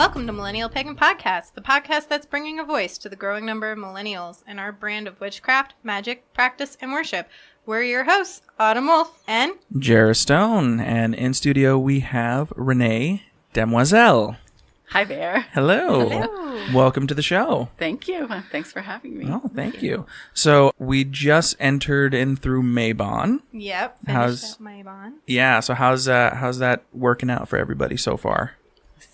Welcome to Millennial Pagan Podcast, the podcast that's bringing a voice to the growing number of millennials and our brand of witchcraft, magic, practice, and worship. We're your hosts, Autumn Wolf and Jarrah Stone, and in studio we have Renee, Damoiselle. Hi there. Hello. Hello. Welcome to the show. Thank you. Thanks for having me. Oh, thank you. So we just entered in through Mabon. Yep, finished up Mabon. Yeah, so how's that working out for everybody so far?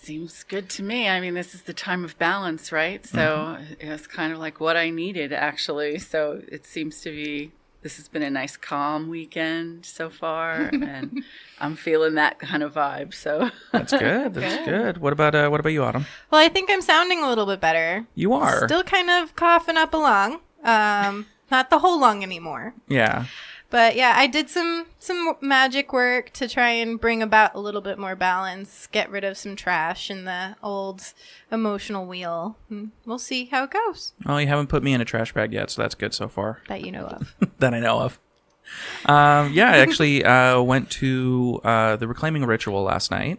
Seems good to me. I mean, this is the time of balance, right? So it's kind of like what I needed, actually. So it seems to be, this has been a nice calm weekend so far, and I'm feeling that kind of vibe. So That's good. That's good. What about you, Autumn? Well, I think I'm sounding a little bit better. You are. Still kind of coughing up a lung. Not the whole lung anymore. Yeah. But yeah, I did some magic work to try and bring about a little bit more balance, get rid of some trash in the old emotional wheel. And we'll see how it goes. Oh, you haven't put me in a trash bag yet, so that's good so far. That you know of. That I know of. Yeah, I actually went to the Reclaiming Ritual last night,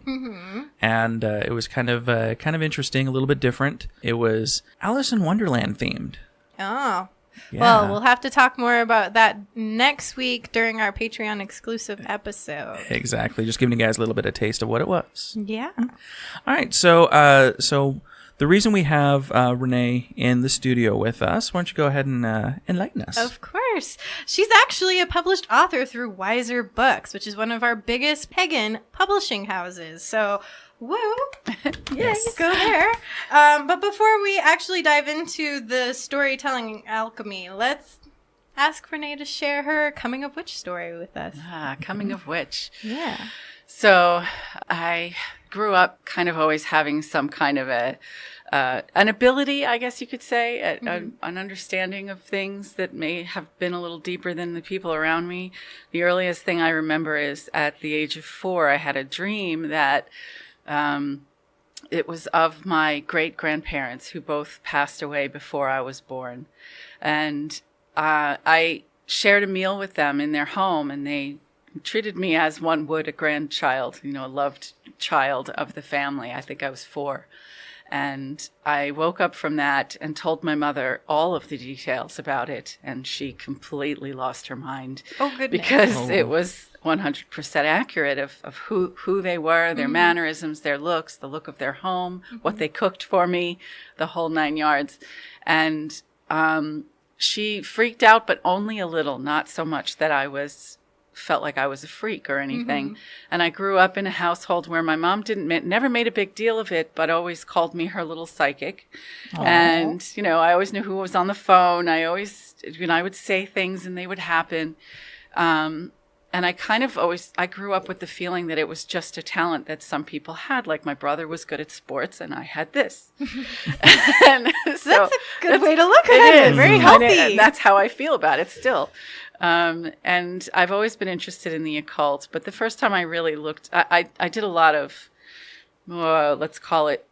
and it was kind of interesting, a little bit different. It was Alice in Wonderland themed. Oh. Yeah. Well, we'll have to talk more about that next week during our Patreon exclusive episode. Exactly. Just giving you guys a little bit of taste of what it was. Yeah. All right. So the reason we have Renee in the studio with us, why don't you go ahead and enlighten us? Of course. She's actually a published author through Wiser Books, which is one of our biggest pagan publishing houses. So, woo. Yes. Go there. But before we actually dive into the storytelling alchemy, let's ask Renee to share her coming of witch story with us. Coming of which. Yeah. So I grew up kind of always having some kind of an ability, I guess you could say, an understanding of things that may have been a little deeper than the people around me. The earliest thing I remember is at the age of 4, I had a dream that it was of my great-grandparents who both passed away before I was born. And I shared a meal with them in their home, and they treated me as one would a grandchild, a loved child of the family. I think I was 4. And I woke up from that and told my mother all of the details about it, and she completely lost her mind. Oh, goodness. Because it was 100% accurate of who they were, their mannerisms, their looks, the look of their home, what they cooked for me, the whole 9 yards. And she freaked out, but only a little, not so much that I felt like I was a freak or anything. And I grew up in a household where my mom never made a big deal of it, but always called me her little psychic. Aww. And, I always knew who was on the phone. I would say things and they would happen. And I kind of I grew up with the feeling that it was just a talent that some people had. Like my brother was good at sports and I had this. And so that's a good way to look at it. Very healthy. And that's how I feel about it still. And I've always been interested in the occult, but the first time I really looked, I did a lot of, let's call it,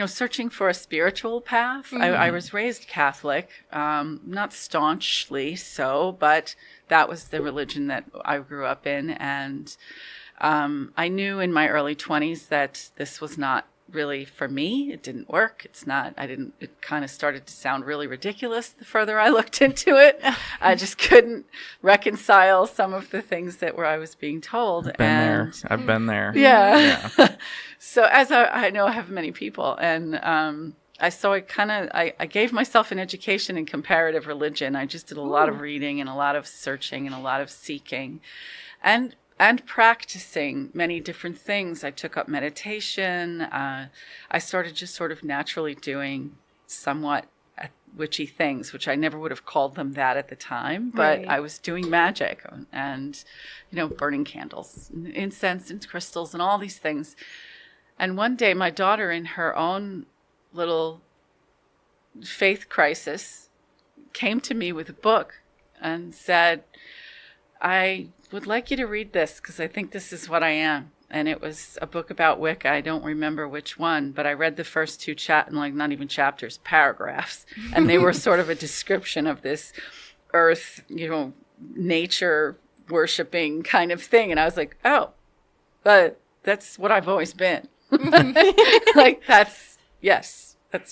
searching for a spiritual path. I was raised Catholic, not staunchly so, but that was the religion that I grew up in. And I knew in my early 20s that this was not really for me. It didn't work. It kind of started to sound really ridiculous the further I looked into it. I just couldn't reconcile some of the things that I was being told. I've been there. Yeah. So as I know I have many people, and I gave myself an education in comparative religion. I just did a lot of reading and a lot of searching and a lot of seeking. And practicing many different things. I took up meditation. I started just sort of naturally doing somewhat witchy things, which I never would have called them that at the time, but right. I was doing magic and, burning candles, and incense and crystals and all these things. And one day my daughter, in her own little faith crisis, came to me with a book and said, I would like you to read this because I think this is what I am. And it was a book about Wicca. I don't remember which one, but I read the first 2 not even chapters, paragraphs. And they were sort of a description of this earth, nature worshiping kind of thing. And I was like, oh, but that's what I've always been. Like, that's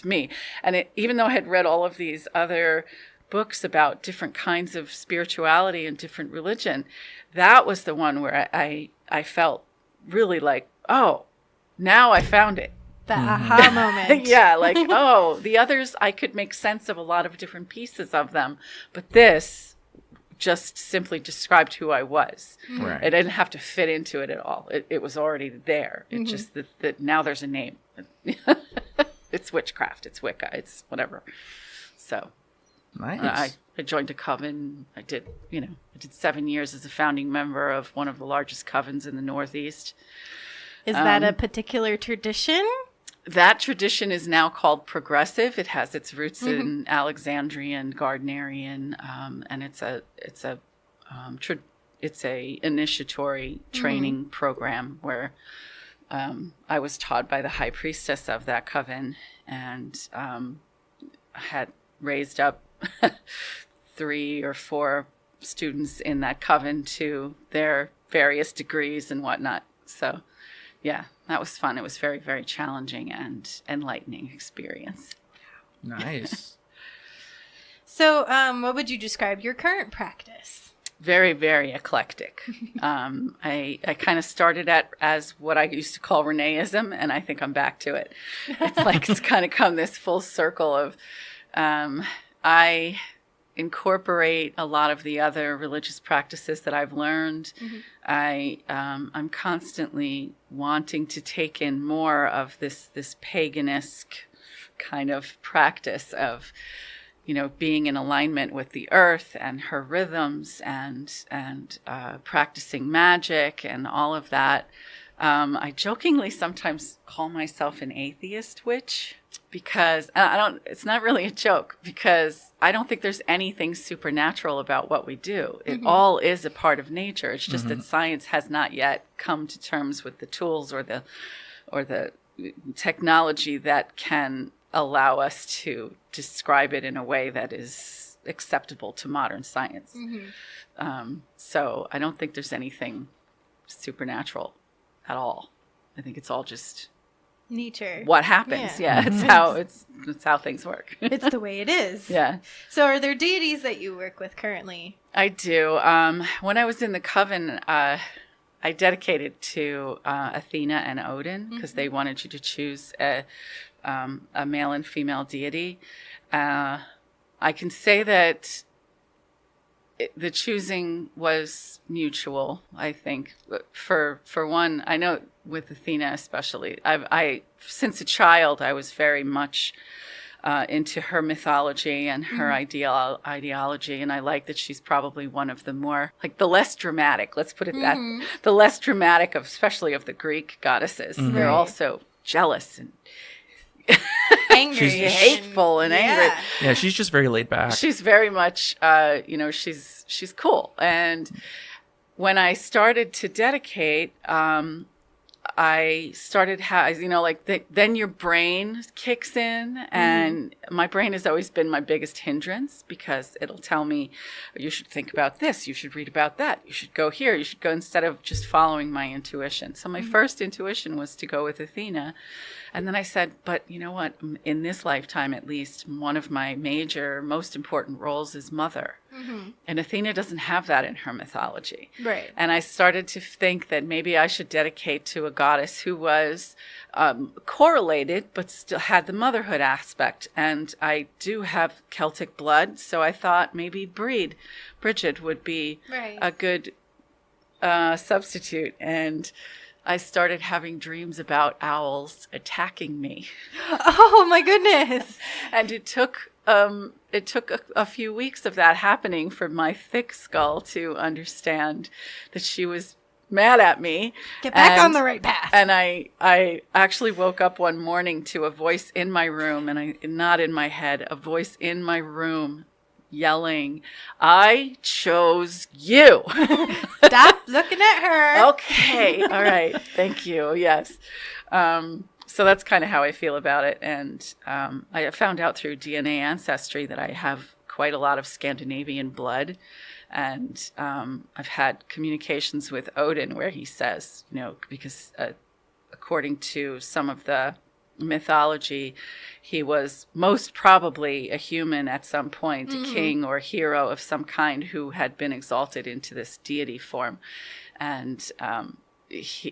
me. And even though I had read all of these other books about different kinds of spirituality and different religion, that was the one where I felt really like, oh, now I found it. The aha moment. Yeah, like, oh, the others, I could make sense of a lot of different pieces of them, but this just simply described who I was. Right. I didn't have to fit into it at all. It was already there. It just that now there's a name. It's witchcraft. It's Wicca. It's whatever. So Nice. I joined a coven. I did 7 years as a founding member of one of the largest covens in the Northeast. Is that a particular tradition? That tradition is now called progressive. It has its roots in Alexandrian, Gardnerian, and it's a initiatory training program where I was taught by the high priestess of that coven, and had raised up 3 or 4 students in that coven to their various degrees and whatnot. So, yeah, that was fun. It was very, very challenging and enlightening experience. Nice. So, what would you describe your current practice? Very, very eclectic. I kind of started as what I used to call Reneeism, and I think I'm back to it. It's like it's kind of come this full circle of I incorporate a lot of the other religious practices that I've learned. I'm constantly wanting to take in more of this paganisque kind of practice of, being in alignment with the earth and her rhythms and practicing magic and all of that. I jokingly sometimes call myself an atheist witch, because it's not really a joke, because I don't think there's anything supernatural about what we do. It all is a part of nature. It's just that science has not yet come to terms with the tools or the technology that can allow us to describe it in a way that is acceptable to modern science. So I don't think there's anything supernatural at all. I think it's all just nature. What happens? Yeah, it's how things work. It's the way it is. Yeah. So, are there deities that you work with currently? I do. When I was in the coven, I dedicated to Athena and Odin, because they wanted you to choose a male and female deity. I can say that the choosing was mutual, I think. For one, I know with Athena especially, I since a child, I was very much into her mythology and her ideology, and I like that she's probably one of the more, like, the less dramatic, let's put it that, the less dramatic of, especially of the Greek goddesses. They're also jealous and angry, hateful and angry. Yeah, she's just very laid back. She's very much, she's cool. And when I started to dedicate, I started, then your brain kicks in, and my brain has always been my biggest hindrance, because it'll tell me, you should think about this, you should read about that, you should go here, you should go, instead of just following my intuition. So my first intuition was to go with Athena. And then I said, but you know what? In this lifetime, at least, one of my major, most important roles is mother. And Athena doesn't have that in her mythology. Right. And I started to think that maybe I should dedicate to a goddess who was correlated, but still had the motherhood aspect. And I do have Celtic blood, so I thought maybe Bridget would be a good substitute. And I started having dreams about owls attacking me. Oh my goodness. And it took a few weeks of that happening for my thick skull to understand that she was mad at me. Get back on the right path. And I actually woke up one morning to a voice in my room, and not in my head, a voice in my room yelling, "I chose you." Stop looking at her. Okay. All right. Thank you. Yes. So that's kind of how I feel about it. And I found out through DNA ancestry that I have quite a lot of Scandinavian blood. And I've had communications with Odin where he says, because a according to some of the mythology, he was most probably a human at some point, a king or hero of some kind who had been exalted into this deity form. And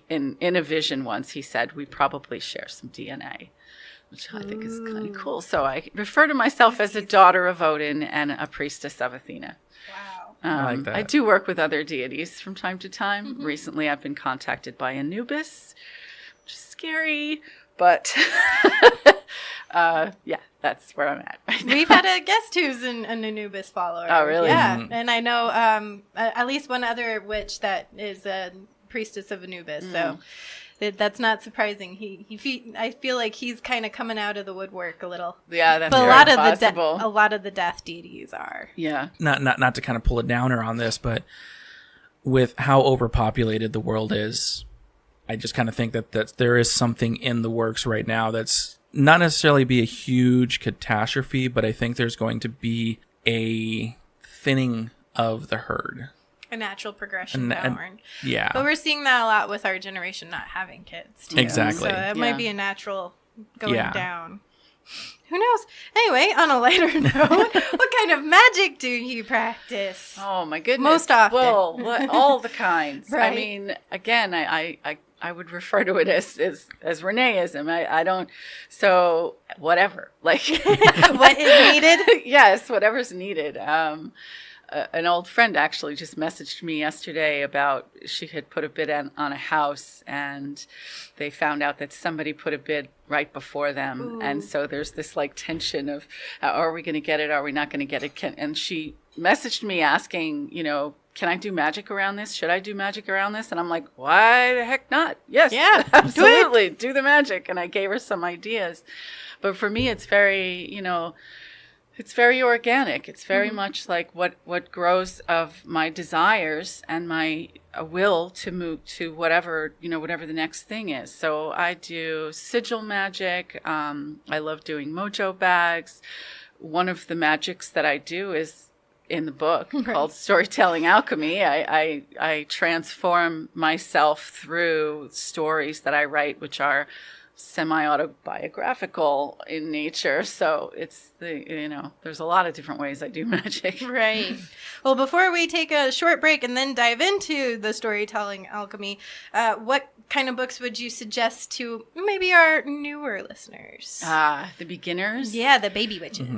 in a vision once, he said, we probably share some DNA, which I think is kind of cool. So I refer to myself as a daughter of Odin and a priestess of Athena. Wow. I like that. I do work with other deities from time to time. Recently, I've been contacted by Anubis, which is scary, but yeah, that's where I'm at right now. We've had a guest who's an Anubis follower. Oh, really? Yeah, and I know at least one other witch that is a priestess of Anubis, so that's not surprising. I feel like he's kind of coming out of the woodwork a little. Yeah, that's but very possible. a lot of the death deities are. Yeah. Not to kind of pull a downer on this, but with how overpopulated the world is, I just kind of think that there is something in the works right now that's not necessarily be a huge catastrophe, but I think there's going to be a thinning of the herd. A natural progression downward. Yeah. But we're seeing that a lot with our generation not having kids, too. Exactly. So it might be a natural going down. Who knows? Anyway, on a lighter note, what kind of magic do you practice? Oh, my goodness. Most often. Well, all the kinds. Right. I mean, again, I would refer to it as Reneeism. I don't, so whatever. Like, what is needed? Yes, whatever's needed. An old friend actually just messaged me yesterday about she had put a bid on a house, and they found out that somebody put a bid right before them. Ooh. And so there's this like tension of, are we going to get it? Are we not going to get it? And she messaged me asking, can I do magic around this? Should I do magic around this? And I'm like, why the heck not? Yes, yeah, absolutely. Do the magic. And I gave her some ideas. But for me, it's very, it's very organic. It's very much like what grows of my desires and my will to move to whatever the next thing is. So I do sigil magic. I love doing mojo bags. One of the magics that I do is in the book called Storytelling Alchemy. I transform myself through stories that I write, which are semi-autobiographical in nature. So it's there's a lot of different ways I do magic. Right. Well, before we take a short break and then dive into the Storytelling Alchemy, what kind of books would you suggest to maybe our newer listeners? The beginners? Yeah, the baby witches.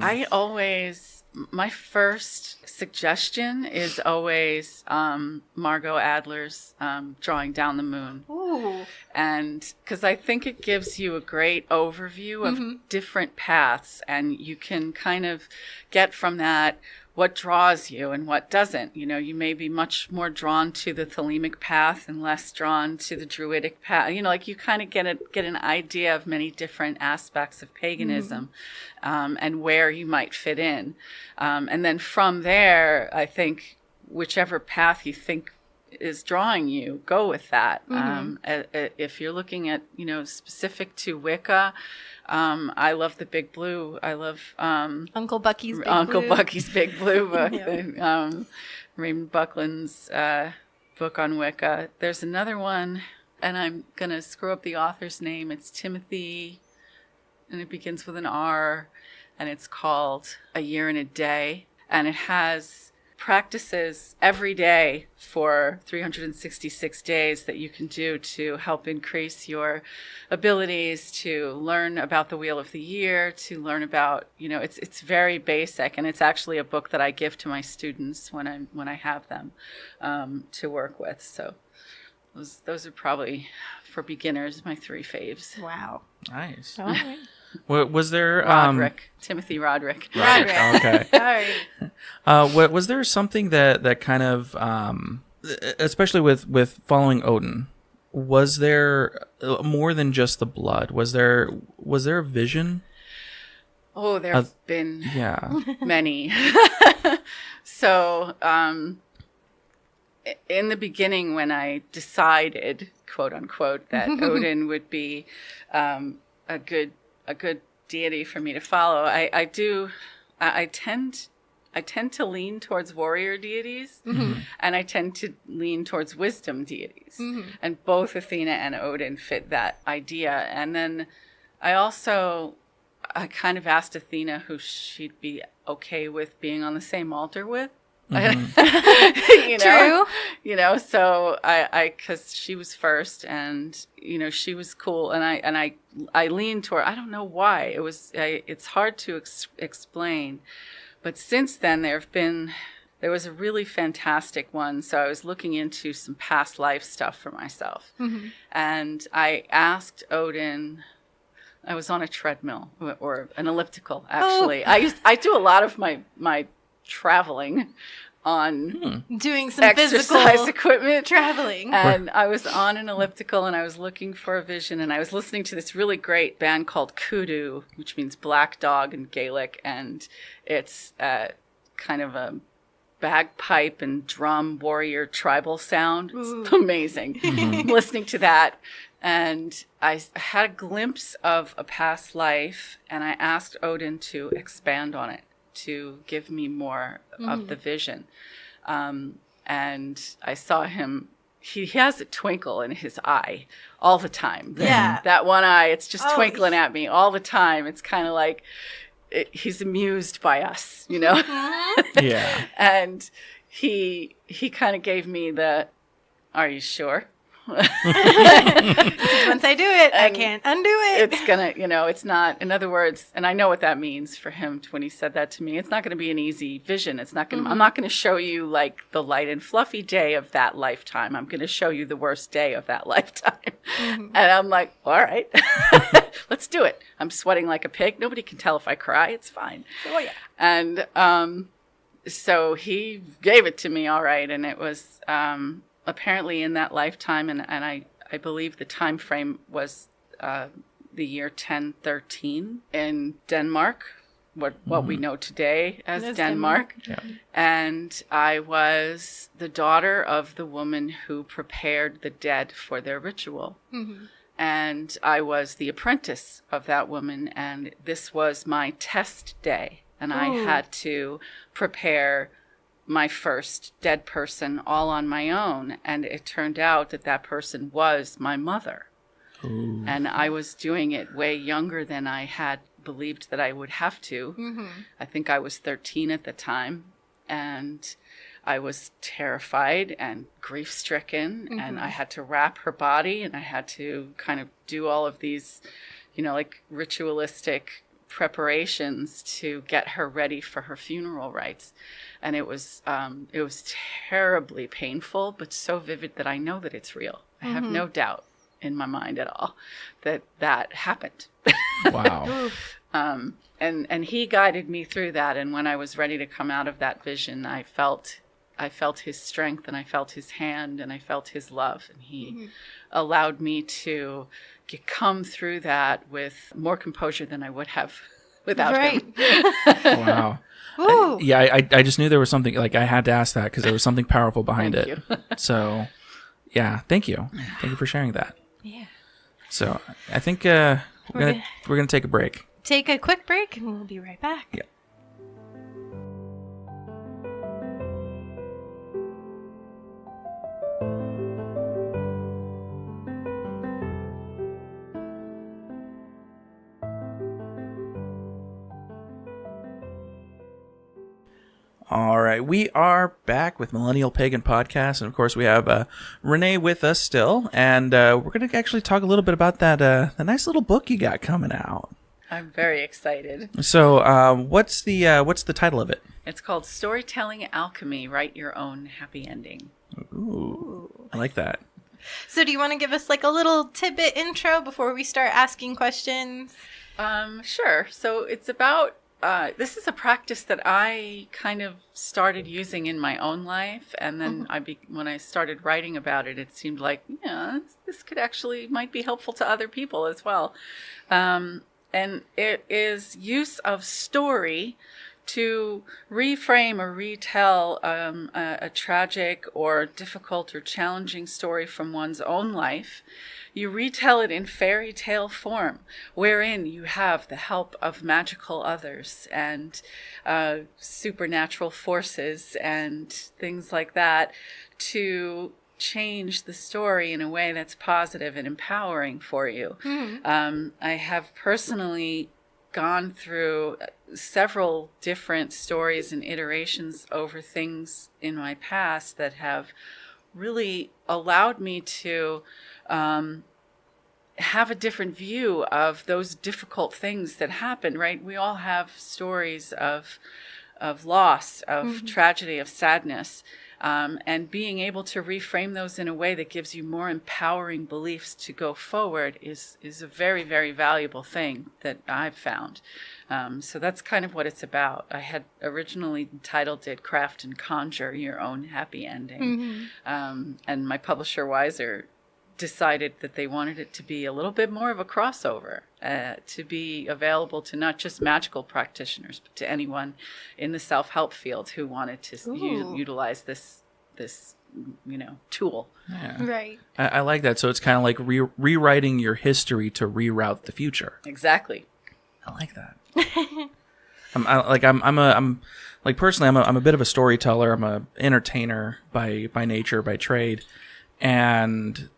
My first suggestion is always Margot Adler's Drawing Down the Moon. Ooh. And because I think it gives you a great overview of different paths, and you can kind of get from that what draws you and what doesn't. You may be much more drawn to the Thelemic path and less drawn to the Druidic path. Like you kind of get an idea of many different aspects of paganism and where you might fit in. And then from there, I think whichever path you think is drawing you, go with that. If you're looking at, specific to Wicca, I love the Big Blue. I love Uncle Bucky's Big Blue book, Raymond Buckland's book on Wicca. There's another one, and I'm going to screw up the author's name. It's Timothy, and it begins with an R, and it's called A Year and a Day, and it has practices every day for 366 days that you can do to help increase your abilities, to learn about the Wheel of the Year, to learn about, it's very basic, and it's actually a book that I give to my students when I have them to work with. So those are probably, for beginners, my 3 faves. Wow. Nice. All right. Was there Timothy Roderick? Okay. All right. Was there something that kind of, especially with following Odin, was there more than just the blood? Was there a vision? Oh, there have been many. So, in the beginning, when I decided, quote unquote, that Odin would be a good deity for me to follow, I I tend to lean towards warrior deities, and I tend to lean towards wisdom deities. And both Athena and Odin fit that idea. And then I kind of asked Athena who she'd be okay with being on the same altar with. True. So I because she was first, and she was cool, and I leaned toward. I don't know why it's hard to explain, but since then there was a really fantastic one. So I was looking into some past life stuff for myself, and I asked Odin. I was on a treadmill or an elliptical, actually. Oh. I do a lot of my traveling on doing some exercise physical equipment traveling, and I was on an elliptical, and I was looking for a vision, and I was listening to this really great band called Kudu, which means black dog in Gaelic, and it's kind of a bagpipe and drum warrior tribal sound. It's amazing. Listening to that, and I had a glimpse of a past life, and I asked Odin to expand on it, to give me more of the vision. And I saw him, he has a twinkle in his eye all the time. Yeah. That one eye, it's just twinkling at me all the time. It's kind of like he's amused by us, Yeah. And he kind of gave me the, are you sure? Once I do it, I can't undo it. It's gonna, it's not, in other words, and I know what that means for him when he said that to me. It's not going to be an easy vision. It's not going to, I'm not going to show you like the light and fluffy day of that lifetime. I'm going to show you the worst day of that lifetime. And I'm like, all right, let's do it. I'm sweating like a pig. Nobody can tell if I cry. It's fine. Oh yeah. And so he gave it to me, all right, and it was apparently in that lifetime, and I believe the time frame was the year 1013 in Denmark, what we know today as Denmark. Yeah. And I was the daughter of the woman who prepared the dead for their ritual. And I was the apprentice of that woman, and this was my test day, and I had to prepare my first dead person all on my own, and it turned out that person was my mother. Ooh. And I was doing it way younger than I had believed that I would have to. I think I was 13 at the time, and I was terrified and grief-stricken, and I had to wrap her body, and I had to kind of do all of these, like ritualistic preparations to get her ready for her funeral rites. And it was terribly painful, but so vivid that I know that it's real. I have no doubt in my mind at all that happened. Wow. And he guided me through that. And when I was ready to come out of that vision, I felt his strength, and I felt his hand, and I felt his love. And he allowed me to come through that with more composure than I would have without him. Wow. I just knew there was something, like I had to ask that because there was something powerful behind Thank it. you. So, yeah, thank you. Thank you for sharing that. Yeah. So, I think we're gonna take a break. Take a quick break, and we'll be right back. Yeah. All right, we are back with Millennial Pagan Podcast, and of course we have Renee with us still, and we're going to actually talk a little bit about that the nice little book you got coming out. I'm very excited. So, what's the title of it? It's called Storytelling Alchemy, Write Your Own Happy Ending. Ooh, I like that. So do you want to give us like a little tidbit intro before we start asking questions? Sure. So it's about, this is a practice that I kind of started using in my own life. And then when I started writing about it, it seemed like, this could actually might be helpful to other people as well. And it is use of story to reframe or retell a tragic or difficult or challenging story from one's own life you retell it in fairy tale form, wherein you have the help of magical others and supernatural forces and things like that to change the story in a way that's positive and empowering for you. I have personally gone through several different stories and iterations over things in my past that have really allowed me to have a different view of those difficult things that happen, right? We all have stories of loss, of tragedy, of sadness. And being able to reframe those in a way that gives you more empowering beliefs to go forward is a very, very valuable thing that I've found. So that's kind of what it's about. I had originally titled it Craft and Conjure Your Own Happy Ending. And my publisher, Wiser, decided that they wanted it to be a little bit more of a crossover, to be available to not just magical practitioners, but to anyone in the self-help field who wanted to utilize this tool. Yeah. Right. I like that. So it's kind of like rewriting your history to reroute the future. Exactly. I like that. Personally, I'm a bit of a storyteller. I'm a entertainer by nature, by trade, and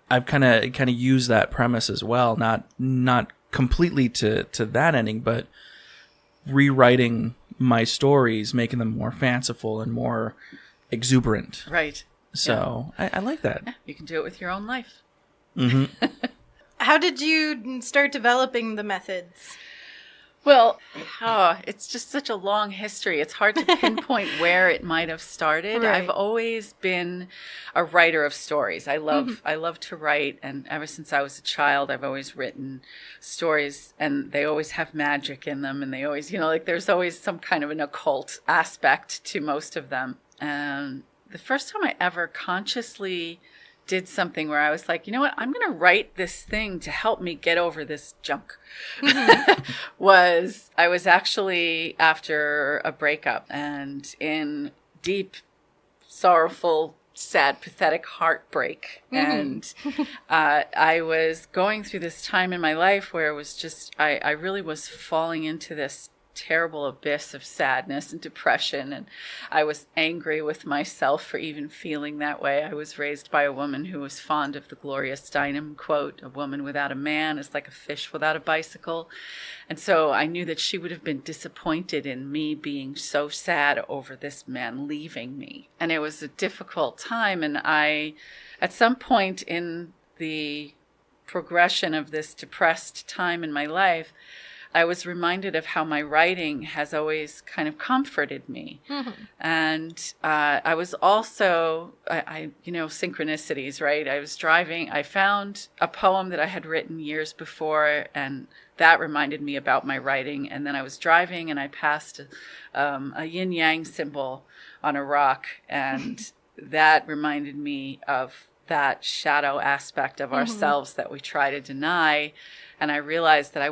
I've kind of used that premise as well. Not completely to that ending, but rewriting my stories, making them more fanciful and more exuberant. Right. So I like that. Yeah, you can do it with your own life. How did you start developing the methods? Well, it's just such a long history. It's hard to pinpoint where it might have started. Right. I've always been a writer of stories. I love to write, and ever since I was a child, I've always written stories, and they always have magic in them, and they always, there's always some kind of an occult aspect to most of them. And the first time I ever consciously did something where I was like, you know what, I'm going to write this thing to help me get over this junk. I was actually after a breakup and in deep, sorrowful, sad, pathetic heartbreak. And I was going through this time in my life where it was just, I really was falling into this terrible abyss of sadness and depression, and I was angry with myself for even feeling that way. I was raised by a woman who was fond of the Gloria Steinem quote, "A woman without a man is like a fish without a bicycle." And so I knew that she would have been disappointed in me being so sad over this man leaving me. And it was a difficult time, and at some point in the progression of this depressed time in my life, I was reminded of how my writing has always kind of comforted me. And I was also, synchronicities, right? I was driving, I found a poem that I had written years before, and that reminded me about my writing. And then I was driving and I passed a yin-yang symbol on a rock, and that reminded me of that shadow aspect of ourselves that we try to deny. And I realized that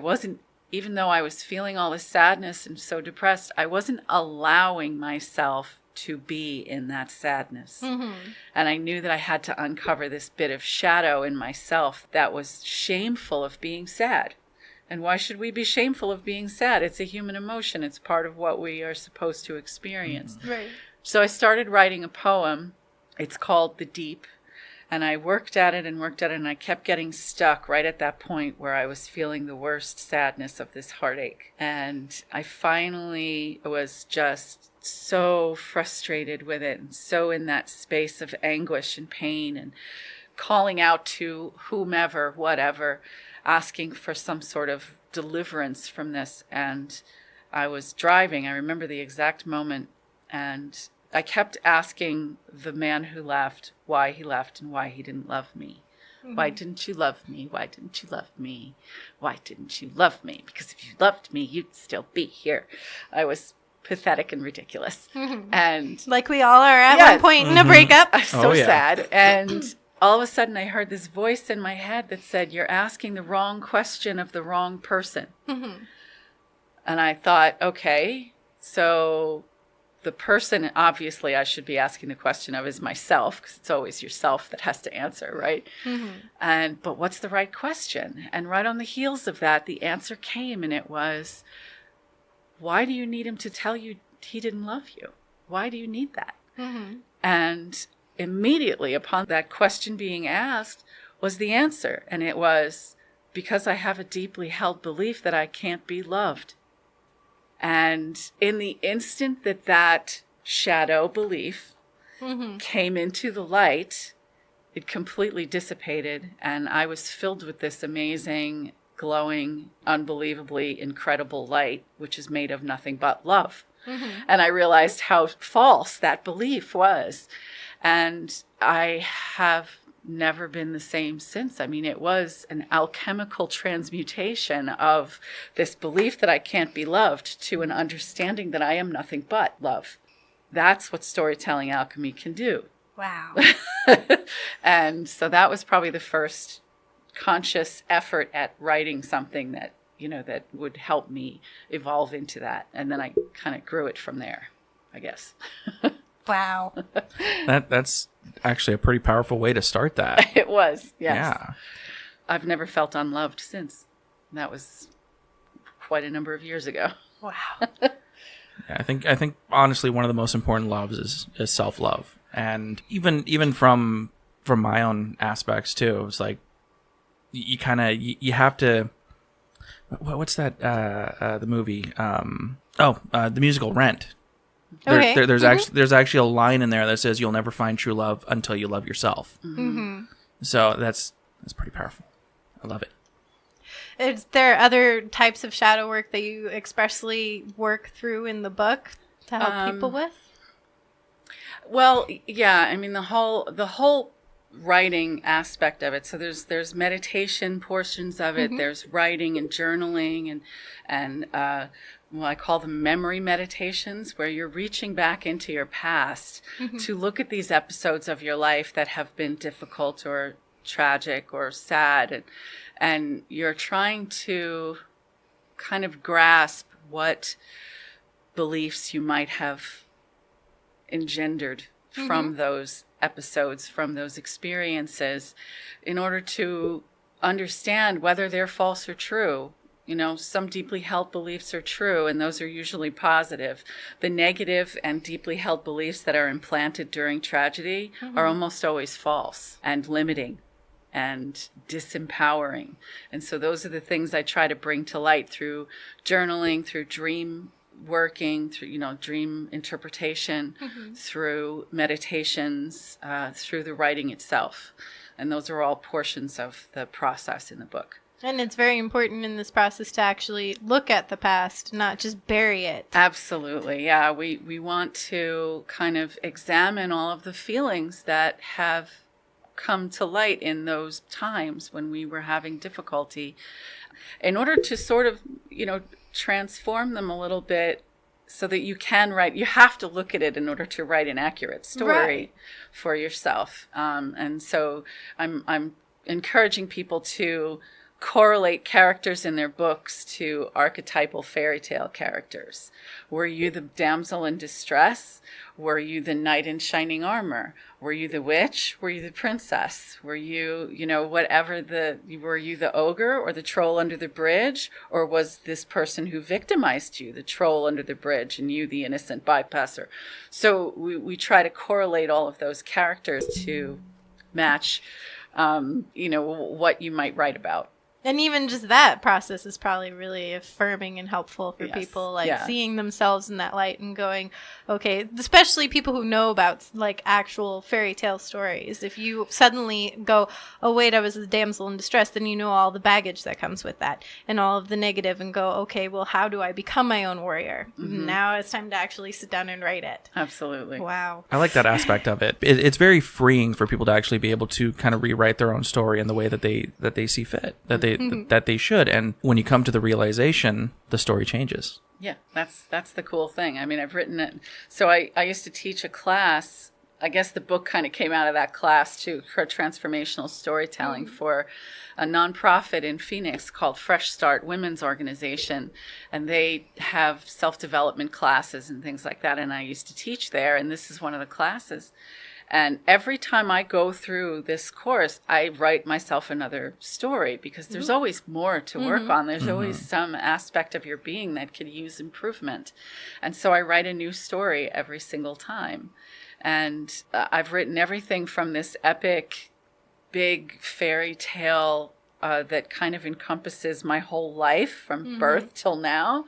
even though I was feeling all this sadness and so depressed, I wasn't allowing myself to be in that sadness. And I knew that I had to uncover this bit of shadow in myself that was shameful of being sad. And why should we be shameful of being sad? It's a human emotion. It's part of what we are supposed to experience. Right. So I started writing a poem. It's called The Deep. And I worked at it, and I kept getting stuck right at that point where I was feeling the worst sadness of this heartache. And I finally was just so frustrated with it, and so in that space of anguish and pain, and calling out to whomever, whatever, asking for some sort of deliverance from this. And I was driving, I remember the exact moment, and I kept asking the man who left why he left and why he didn't love me. Why didn't you love me? Why didn't you love me? Why didn't you love me? Because if you loved me, you'd still be here. I was pathetic and ridiculous. And like we all are at one point in a breakup. I'm so sad. And all of a sudden I heard this voice in my head that said, "You're asking the wrong question of the wrong person." And I thought, okay, so the person, obviously, I should be asking the question of is myself, because it's always yourself that has to answer, right? But what's the right question? And right on the heels of that, the answer came, and it was, why do you need him to tell you he didn't love you? Why do you need that? And immediately upon that question being asked was the answer. And it was, because I have a deeply held belief that I can't be loved. And in the instant that that shadow belief came into the light, it completely dissipated. And I was filled with this amazing, glowing, unbelievably incredible light, which is made of nothing but love. And I realized how false that belief was. And I have never been the same since. I mean, it was an alchemical transmutation of this belief that I can't be loved to an understanding that I am nothing but love. That's what storytelling alchemy can do. Wow. And so that was probably the first conscious effort at writing something that, that would help me evolve into that. And then I kind of grew it from there, I guess. Wow. That's actually a pretty powerful way to start that. It was, yes. Yeah. I've never felt unloved since. That was quite a number of years ago. Wow. Yeah, I think honestly one of the most important loves is self-love. And even from my own aspects too, it's like you have to, what's that the movie the musical Rent. Okay. There's actually a line in there that says you'll never find true love until you love yourself. So that's pretty powerful. I love it. Is there other types of shadow work that you expressly work through in the book to help people with? Well, yeah, I mean the whole writing aspect of it. So there's meditation portions of it. There's writing and journaling and I call them memory meditations, where you're reaching back into your past to look at these episodes of your life that have been difficult or tragic or sad, and you're trying to kind of grasp what beliefs you might have engendered from those episodes, from those experiences, in order to understand whether they're false or true. Some deeply held beliefs are true, and those are usually positive. The negative and deeply held beliefs that are implanted during tragedy are almost always false and limiting and disempowering. And so those are the things I try to bring to light through journaling, through dream working, through dream interpretation, through meditations, through the writing itself. And those are all portions of the process in the book. And it's very important in this process to actually look at the past, not just bury it. Absolutely. Yeah. We want to kind of examine all of the feelings that have come to light in those times when we were having difficulty, in order to sort of, transform them a little bit so that you can write. You have to look at it in order to write an accurate story for yourself. And so I'm encouraging people to correlate characters in their books to archetypal fairy tale characters. Were you the damsel in distress? Were you the knight in shining armor? Were you the witch? Were you the princess? Were you, were you the ogre or the troll under the bridge? Or was this person who victimized you the troll under the bridge and you the innocent bypasser? So we try to correlate all of those characters to match, what you might write about. And even just that process is probably really affirming and helpful for people, seeing themselves in that light and going, okay, especially people who know about actual fairy tale stories. If you suddenly go, oh, wait, I was a damsel in distress, then you know all the baggage that comes with that and all of the negative, and go, okay, well, how do I become my own warrior? Now it's time to actually sit down and write it. Absolutely. Wow. I like that aspect of it. It's very freeing for people to actually be able to kind of rewrite their own story in the way that they see fit, that they should. And when you come to the realization, the story changes. Yeah, that's the cool thing. I mean, I've written it. So I used to teach a class I guess the book kind of came out of that class too, Transformational Storytelling, for a nonprofit in Phoenix called Fresh Start Women's Organization. And they have self-development classes and things like that. And I used to teach there, and this is one of the classes. And every time I go through this course, I write myself another story, because there's always more to work on. There's always some aspect of your being that could use improvement. And so I write a new story every single time. And I've written everything from this epic, big fairy tale that kind of encompasses my whole life from birth till now.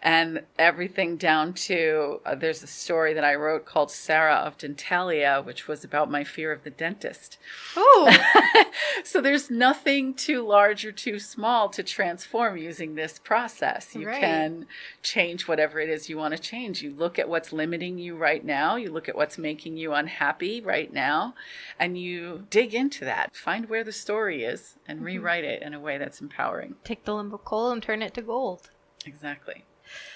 And everything down to, there's a story that I wrote called Sarah of Dentalia, which was about my fear of the dentist. Oh. So there's nothing too large or too small to transform using this process. You can change whatever it is you want to change. You look at what's limiting you right now. You look at what's making you unhappy right now. And you dig into that. Find where the story is and rewrite it in a way that's empowering. Take the lump of coal and turn it to gold. Exactly.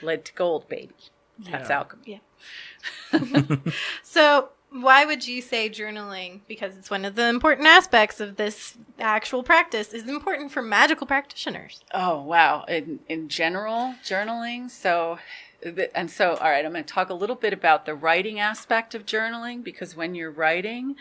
Lead to gold, baby. That's alchemy. Yeah. So why would you say journaling, because it's one of the important aspects of this actual practice, is important for magical practitioners? Oh, wow. In general, journaling. So, all right, I'm going to talk a little bit about the writing aspect of journaling, because when you're writing,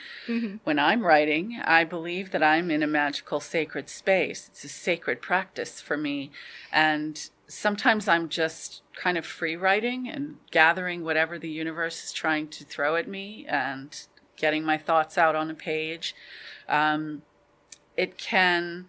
when I'm writing, I believe that I'm in a magical, sacred space. It's a sacred practice for me. And sometimes I'm just kind of free writing and gathering whatever the universe is trying to throw at me and getting my thoughts out on a page. It can,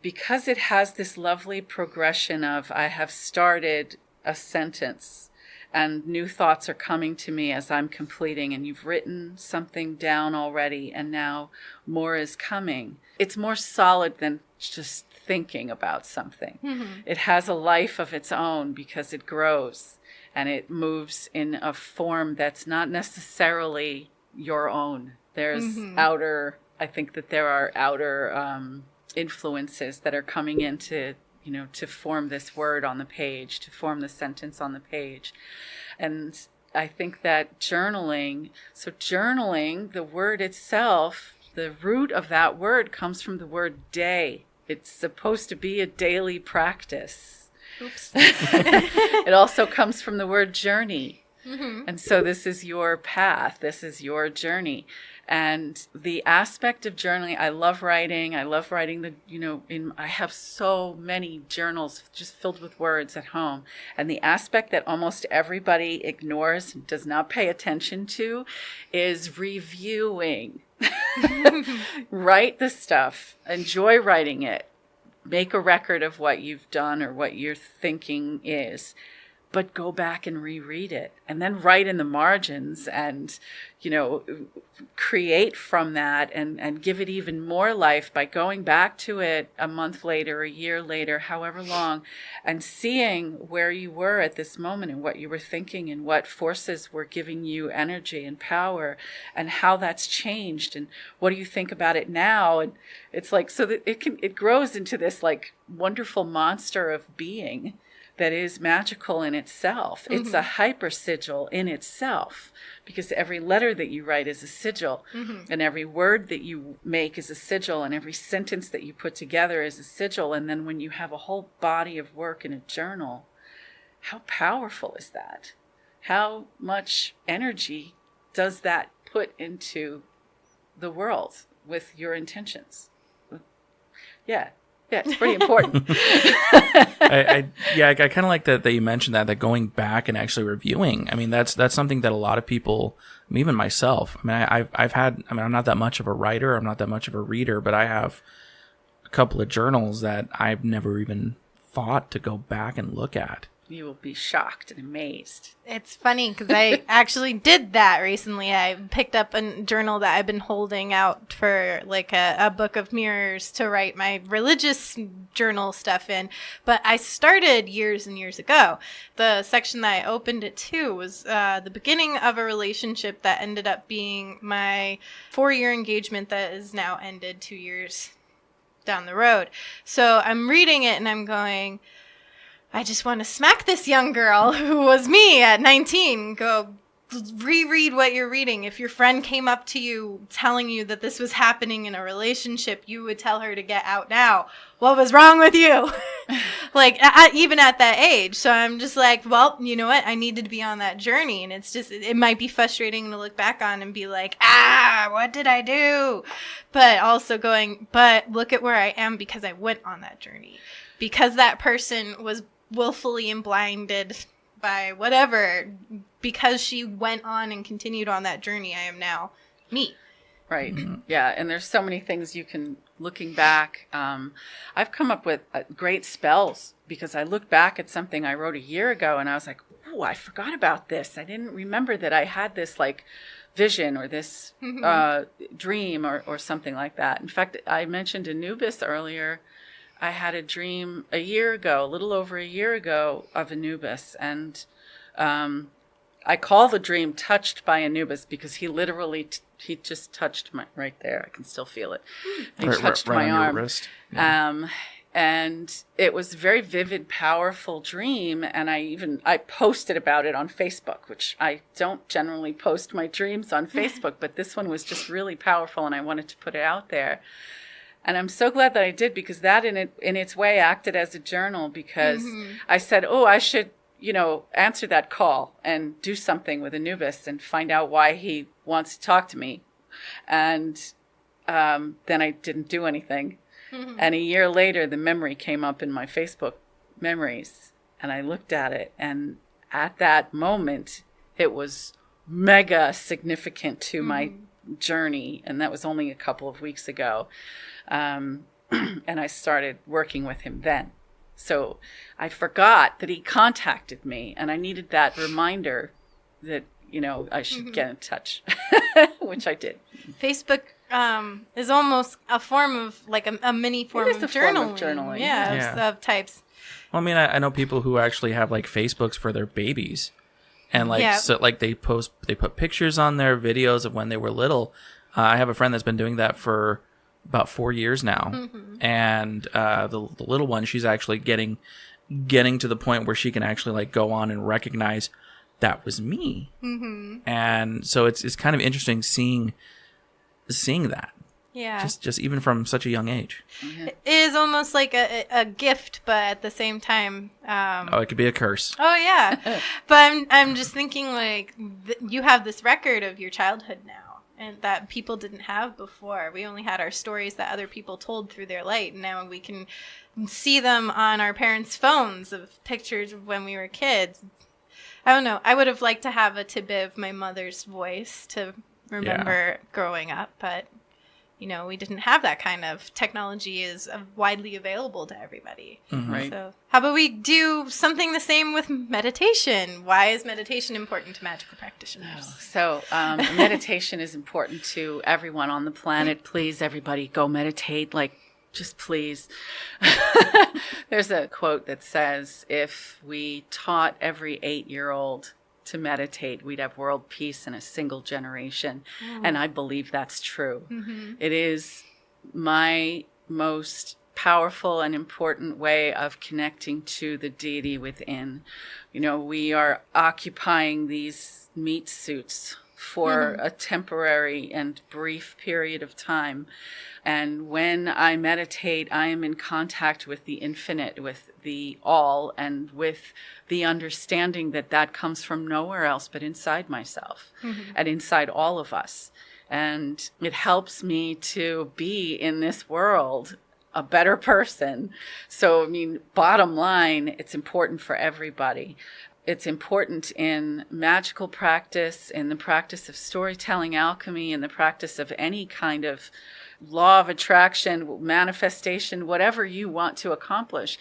because it has this lovely progression of, I have started a sentence and new thoughts are coming to me as I'm completing, and you've written something down already and now more is coming. It's more solid than just thinking about something. It has a life of its own because it grows and it moves in a form that's not necessarily your own. There's I think that there are outer influences that are coming into, to form this word on the page, to form the sentence on the page. And I think that journaling, the word itself, the root of that word comes from the word day. It's supposed to be a daily practice. Oops. It also comes from the word journey. And so this is your path. This is your journey. And the aspect of journaling, I love writing. I love writing I have so many journals just filled with words at home. And the aspect that almost everybody ignores and does not pay attention to is reviewing. Write the stuff. Enjoy writing it. Make a record of what you've done or what your thinking is. But go back and reread it, and then write in the margins and, create from that and give it even more life by going back to it a month later, a year later, however long, and seeing where you were at this moment and what you were thinking and what forces were giving you energy and power and how that's changed and what do you think about it now. And it's like, so that it grows into this like wonderful monster of being that is magical in itself. It's a hyper sigil in itself, because every letter that you write is a sigil, and every word that you make is a sigil, and every sentence that you put together is a sigil. And then when you have a whole body of work in a journal, how powerful is that? How much energy does that put into the world with your intentions? Yeah, it's pretty important. I kind of like that you mentioned that going back and actually reviewing. I mean, that's something that a lot of people, even myself, I'm not that much of a writer. I'm not that much of a reader, but I have a couple of journals that I've never even thought to go back and look at. You will be shocked and amazed. It's funny because I actually did that recently. I picked up a journal that I've been holding out for like a book of mirrors to write my religious journal stuff in. But I started years and years ago. The section that I opened it to was the beginning of a relationship that ended up being my 4-year engagement that is now ended 2 years down the road. So I'm reading it and I'm going, I just want to smack this young girl who was me at 19, go reread what you're reading. If your friend came up to you telling you that this was happening in a relationship, you would tell her to get out now. What was wrong with you? Like, even at that age. So I'm just like, well, you know what? I needed to be on that journey. And it's just, it might be frustrating to look back on and be like, what did I do? But also going, but look at where I am because I went on that journey. Because that person was willfully and blinded by whatever, because she went on and continued on that journey, I am now me. Right. Mm-hmm. Yeah. And there's so many things you can, looking back, I've come up with great spells because I looked back at something I wrote a year ago and I was like, oh, I forgot about this. I didn't remember that I had this like vision or this dream or something like that. In fact, I mentioned Anubis earlier. I had a dream a little over a year ago, of Anubis. And I call the dream Touched by Anubis because he literally, he just touched my, right there. I can still feel it. He touched my arm. Your wrist. Yeah. And it was a very vivid, powerful dream. And I posted about it on Facebook, which I don't generally post my dreams on Facebook, but this one was just really powerful and I wanted to put it out there. And I'm so glad that I did because that in its way acted as a journal because I said, oh, I should, answer that call and do something with Anubis and find out why he wants to talk to me. And then I didn't do anything. Mm-hmm. And a year later, the memory came up in my Facebook memories and I looked at it. And at that moment, it was mega significant to my journey. And that was only a couple of weeks ago. And I started working with him then. So I forgot that he contacted me and I needed that reminder that, I should get in touch, which I did. Facebook is almost a form of like a mini form of journaling. Yeah. Of types. Well, I mean, I know people who actually have like Facebooks for their babies and so like they put pictures on their videos of when they were little. I have a friend that's been doing that for about 4 years now. And the little one, she's actually getting to the point where she can actually like go on and recognize that was me. And so it's kind of interesting seeing that. Yeah. Just even from such a young age. It is almost like a gift, but at the same time, it could be a curse. Oh yeah. But I'm just thinking like you have this record of your childhood now. And that people didn't have before. We only had our stories that other people told through their light. And now we can see them on our parents' phones of pictures of when we were kids. I don't know. I would have liked to have a tidbit of my mother's voice to remember growing up. But, we didn't have that kind of technology is widely available to everybody. Right. So how about we do something the same with meditation? Why is meditation important to magical practitioners? So meditation is important to everyone on the planet. Please, everybody, go meditate. Like, just please. There's a quote that says, if we taught every 8-year-old to meditate, we'd have world peace in a single generation. And I believe that's true. It is my most powerful and important way of connecting to the deity within. We are occupying these meat suits for a temporary and brief period of time. And when I meditate, I am in contact with the infinite, with the all, and with the understanding that comes from nowhere else but inside myself and inside all of us. And it helps me to be in this world a better person. So, bottom line, it's important for everybody. It's important in magical practice, in the practice of storytelling, alchemy, in the practice of any kind of law of attraction, manifestation, whatever you want to accomplish.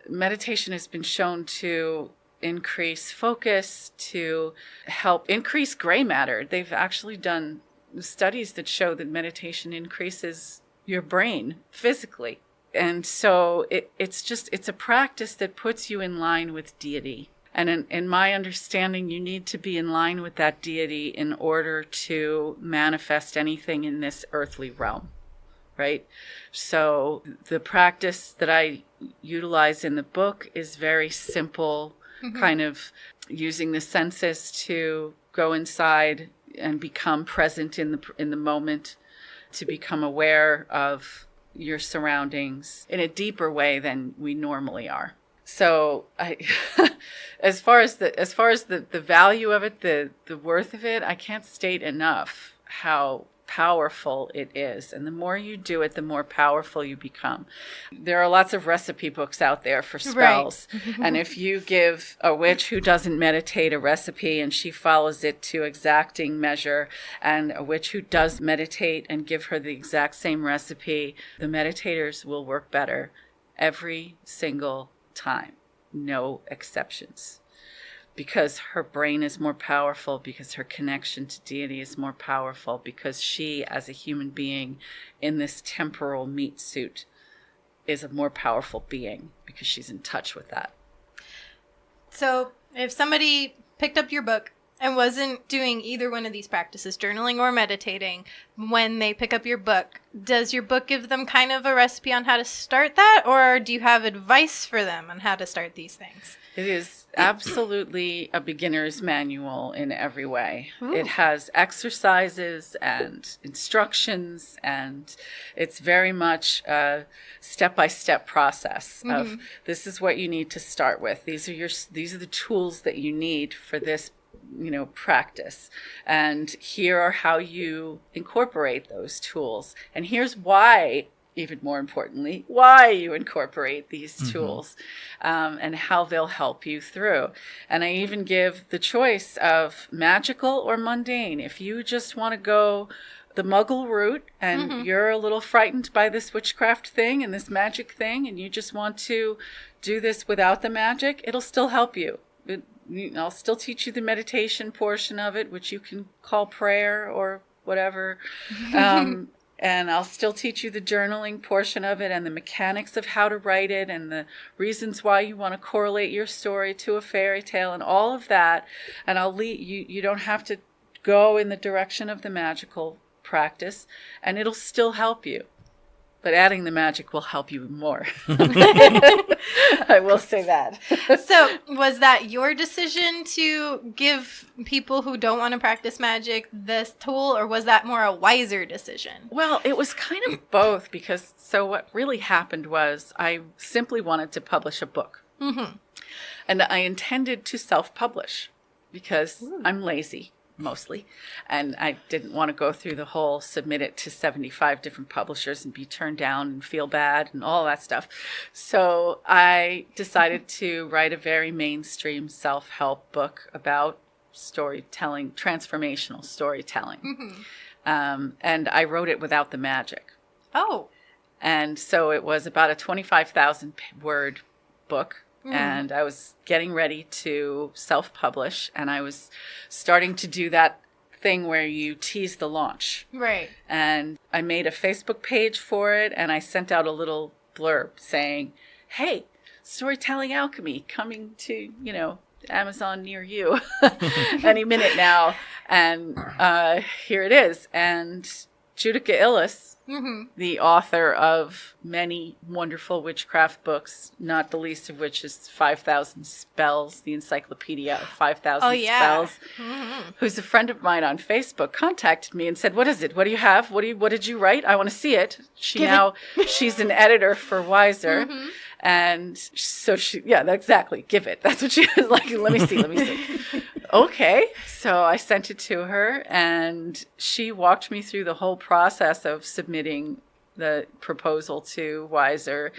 Meditation has been shown to increase focus, to help increase gray matter. They've actually done studies that show that meditation increases your brain physically. And so it's a practice that puts you in line with deity. And in my understanding, you need to be in line with that deity in order to manifest anything in this earthly realm, right? So the practice that I utilize in the book is very simple, kind of using the senses to go inside and become present in the moment, to become aware of your surroundings in a deeper way than we normally are. So as far as the value of it, the worth of it, I can't state enough how powerful it is. And the more you do it, the more powerful you become. There are lots of recipe books out there for spells. Right. And if you give a witch who doesn't meditate a recipe and she follows it to exacting measure, and a witch who does meditate and give her the exact same recipe, the meditators will work better every single time. No exceptions. Because her brain is more powerful, because her connection to deity is more powerful, because she, as a human being in this temporal meat suit, is a more powerful being, because she's in touch with that. So if somebody picked up your book and wasn't doing either one of these practices, journaling or meditating, when they pick up your book, does your book give them kind of a recipe on how to start that, or do you have advice for them on how to start these things? It is absolutely a beginner's manual in every way. Ooh. It has exercises and instructions, and it's very much a step-by-step process of this is what you need to start with. These are the tools that you need for this practice, and here are how you incorporate those tools, and here's why, even more importantly, why you incorporate these tools, and how they'll help you through. And I even give the choice of magical or mundane. If you just want to go the muggle route and you're a little frightened by this witchcraft thing and this magic thing, and you just want to do this without the magic, it'll still help you. I'll still teach you the meditation portion of it, which you can call prayer or whatever. And I'll still teach you the journaling portion of it and the mechanics of how to write it and the reasons why you want to correlate your story to a fairy tale and all of that. And I'll lead you. You don't have to go in the direction of the magical practice, and it'll still help you. But adding the magic will help you more. I will say that. So was that your decision to give people who don't want to practice magic this tool, or was that more a wiser decision? Well, it was kind of both, because so what really happened was I simply wanted to publish a book. And I intended to self-publish because I'm lazy. Mostly. And I didn't want to go through the whole submit it to 75 different publishers and be turned down and feel bad and all that stuff. So I decided to write a very mainstream self-help book about storytelling, transformational storytelling. And I wrote it without the magic. Oh. And so it was about a 25,000 word book. And I was getting ready to self-publish, and I was starting to do that thing where you tease the launch. Right. And I made a Facebook page for it, and I sent out a little blurb saying, hey, Storytelling Alchemy coming to, Amazon near you any minute now. And here it is. And Judika Illes, the author of many wonderful witchcraft books, not the least of which is 5,000 Spells, the encyclopedia of 5,000 spells, who's a friend of mine on Facebook, contacted me and said, what is it? What do you have? What did you write? I want to see it. She's an editor for Wiser. And so exactly. Give it. That's what she was like. Let me see. Okay. So I sent it to her, and she walked me through the whole process of submitting the proposal to Wiser.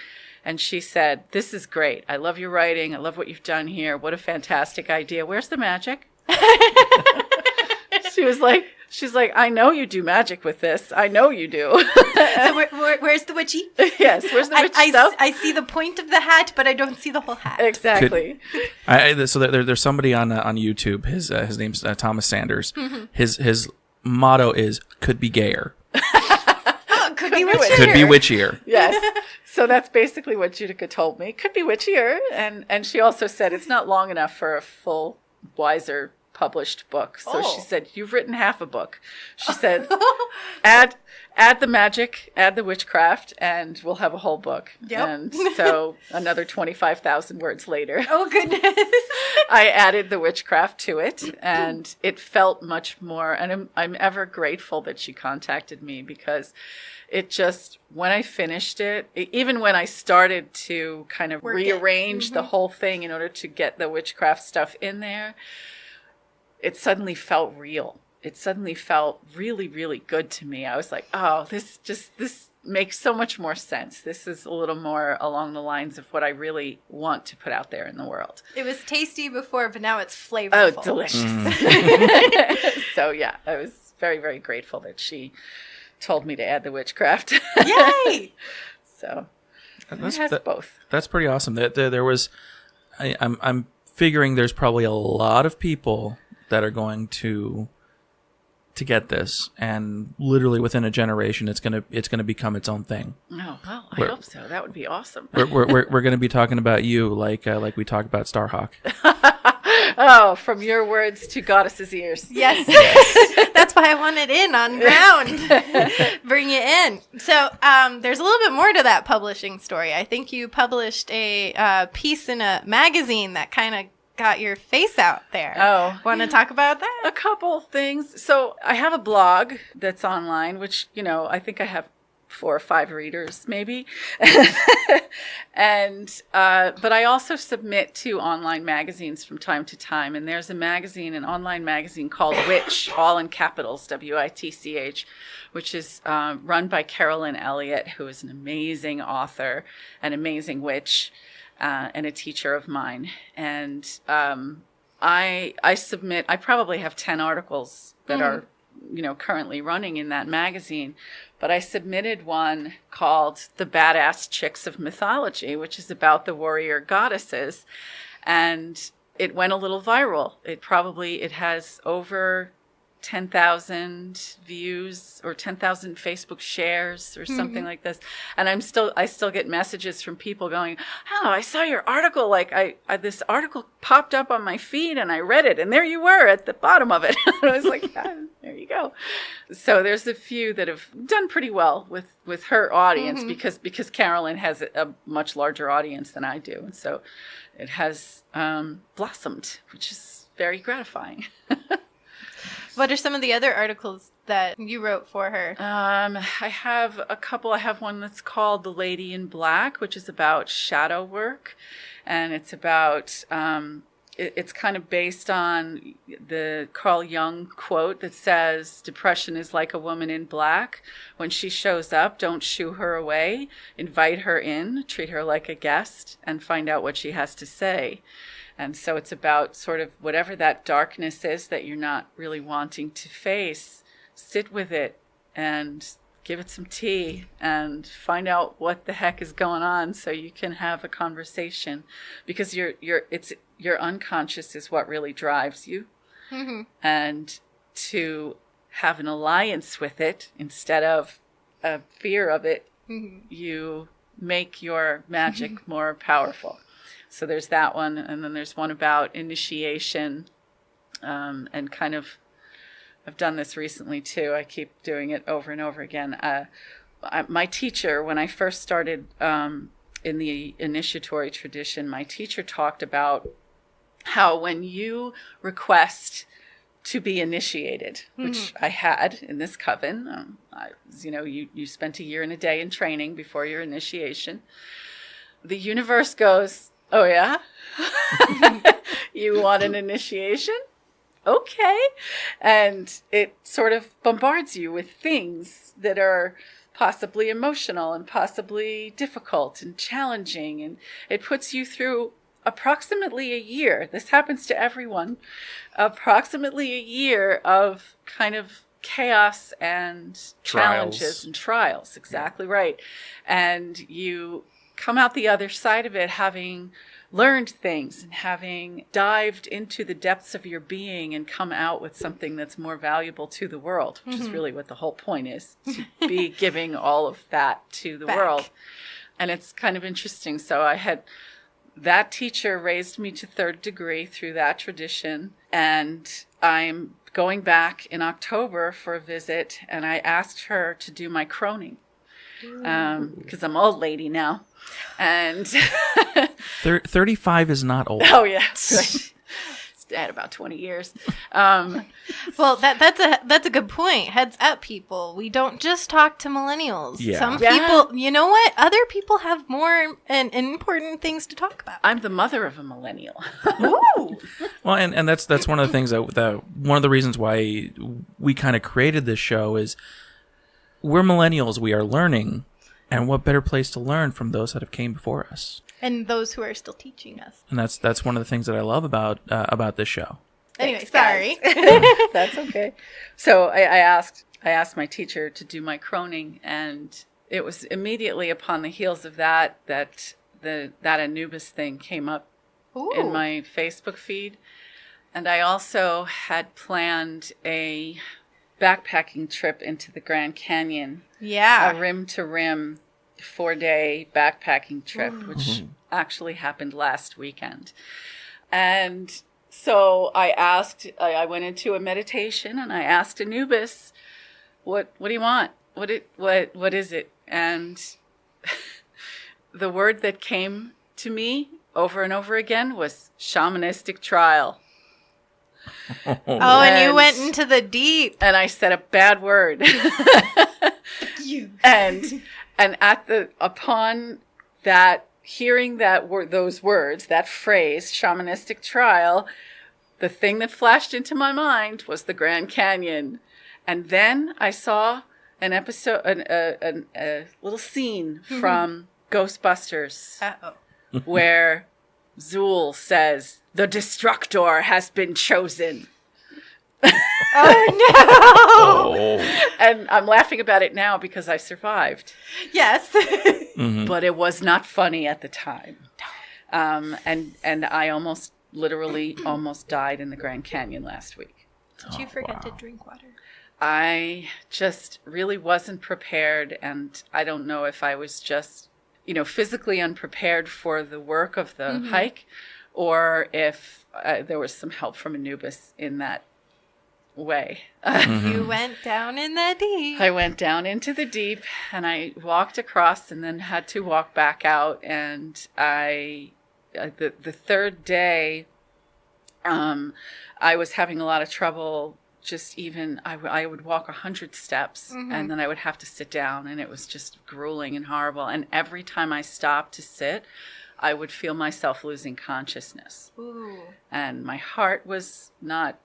And she said, this is great. I love your writing. I love what you've done here. What a fantastic idea. Where's the magic? She's like, I know you do magic with this. I know you do. So where's the witchy? Yes, where's the witchy stuff? I see the point of the hat, but I don't see the whole hat. Exactly. So there's somebody on YouTube. His name's Thomas Sanders. His motto is "Could be gayer." Could be witchier. Could be witchier. Yes. So that's basically what Judika told me. Could be witchier, and she also said it's not long enough for a full Wiser published book. So she Oh. said, you've written half a book. She said, add the magic, add the witchcraft, and we'll have a whole book. Yep. And so another 25,000 words later, Oh, goodness. I added the witchcraft to it, and it felt much more, and I'm ever grateful that she contacted me, because it just, when I finished it, even when I started to kind of rearrange the whole thing in order to get the witchcraft stuff in there, it suddenly felt real. It suddenly felt really, really good to me. I was like, oh, this makes so much more sense. This is a little more along the lines of what I really want to put out there in the world. It was tasty before, but now it's flavorful. Oh, delicious. So yeah, I was very, very grateful that she told me to add the witchcraft. Yay! So it has both. That's pretty awesome. There was, I'm figuring there's probably a lot of people that are going to get this, and literally within a generation, it's gonna become its own thing. Oh well, I hope so. That would be awesome. We're gonna be talking about you like we talk about Starhawk. Oh, from your words to Goddess's ears. Yes. That's why I want it in on ground. Bring it in. So there's a little bit more to that publishing story. I think you published a piece in a magazine that kind of got your face out there. Oh. Want to talk about that? A couple things. So I have a blog that's online, which, I think I have 4 or 5 readers, maybe. And, but I also submit to online magazines from time to time. And there's an online magazine called Witch, all in capitals, WITCH, which is run by Carolyn Elliott, who is an amazing author, an amazing witch, and a teacher of mine. And I submit, I probably have 10 articles that are, currently running in that magazine. But I submitted one called The Badass Chicks of Mythology, which is about the warrior goddesses. And it went a little viral. It has over 10,000 views or 10,000 Facebook shares or something like this. And I still get messages from people going, oh, I saw your article. Like this article popped up on my feed and I read it and there you were at the bottom of it. And I was like, yeah, there you go. So there's a few that have done pretty well with her audience because Carolyn has a much larger audience than I do. And so it has blossomed, which is very gratifying. What are some of the other articles that you wrote for her? I have a couple. I have one that's called The Lady in Black, which is about shadow work. And it's about, it's kind of based on the Carl Jung quote that says, depression is like a woman in black. When she shows up, don't shoo her away. Invite her in, treat her like a guest, and find out what she has to say. And so it's about sort of whatever that darkness is that you're not really wanting to face, sit with it and give it some tea and find out what the heck is going on so you can have a conversation, because your unconscious is what really drives you. And to have an alliance with it instead of a fear of it, you make your magic more powerful. So there's that one, and then there's one about initiation, and kind of, I've done this recently too. I keep doing it over and over again. My teacher, when I first started in the initiatory tradition, my teacher talked about how when you request to be initiated, which I had in this coven, you spent a year and a day in training before your initiation. The universe goes, oh, yeah? You want an initiation? Okay. And it sort of bombards you with things that are possibly emotional and possibly difficult and challenging. And it puts you through approximately a year. This happens to everyone. Approximately a year of kind of chaos and challenges and trials. Exactly right. And you come out the other side of it having learned things and having dived into the depths of your being and come out with something that's more valuable to the world, which is really what the whole point is, to be giving all of that to the world. And it's kind of interesting. So I had that teacher raised me to 3rd degree through that tradition. And I'm going back in October for a visit, and I asked her to do my croning. Because I'm an old lady now. And 35 is not old. Oh, yeah. Right. At about 20 years. Well, that's a good point. Heads up, people. We don't just talk to millennials. Yeah. Some people, you know what? Other people have more and important things to talk about. I'm the mother of a millennial. Ooh. Well, and that's one of the things that one of the reasons why we kind of created this show is we're millennials. We are learning, and what better place to learn from those that have came before us. And those who are still teaching us. And that's one of the things that I love about this show. Anyway, sorry. That's okay. So I asked my teacher to do my croning, and it was immediately upon the heels of that Anubis thing came up in my Facebook feed. And I also had planned a backpacking trip into the Grand Canyon. Yeah. A rim to rim 4-day backpacking trip, which actually happened last weekend. And so I went into a meditation and I asked Anubis, what do you want? What is it? And the word that came to me over and over again was shamanistic trial. And you went into the deep. And I said a bad word. And upon that, hearing those words, that phrase, shamanistic trial, the thing that flashed into my mind was the Grand Canyon. And then I saw an episode, a little scene from Ghostbusters, where Zool says, "The Destructor has been chosen." Oh no! And I'm laughing about it now because I survived. Yes. But it was not funny at the time. And I literally almost died in the Grand Canyon last week. Did you forget to drink water? I just really wasn't prepared, and I don't know if I was just, physically unprepared for the work of the hike, or if there was some help from Anubis in that way. You went down in the deep. I went down into the deep, and I walked across and then had to walk back out. And the 3rd day, I was having a lot of trouble. Just even, I would walk 100 steps and then I would have to sit down, and it was just grueling and horrible. And every time I stopped to sit, I would feel myself losing consciousness. Ooh. And my heart was not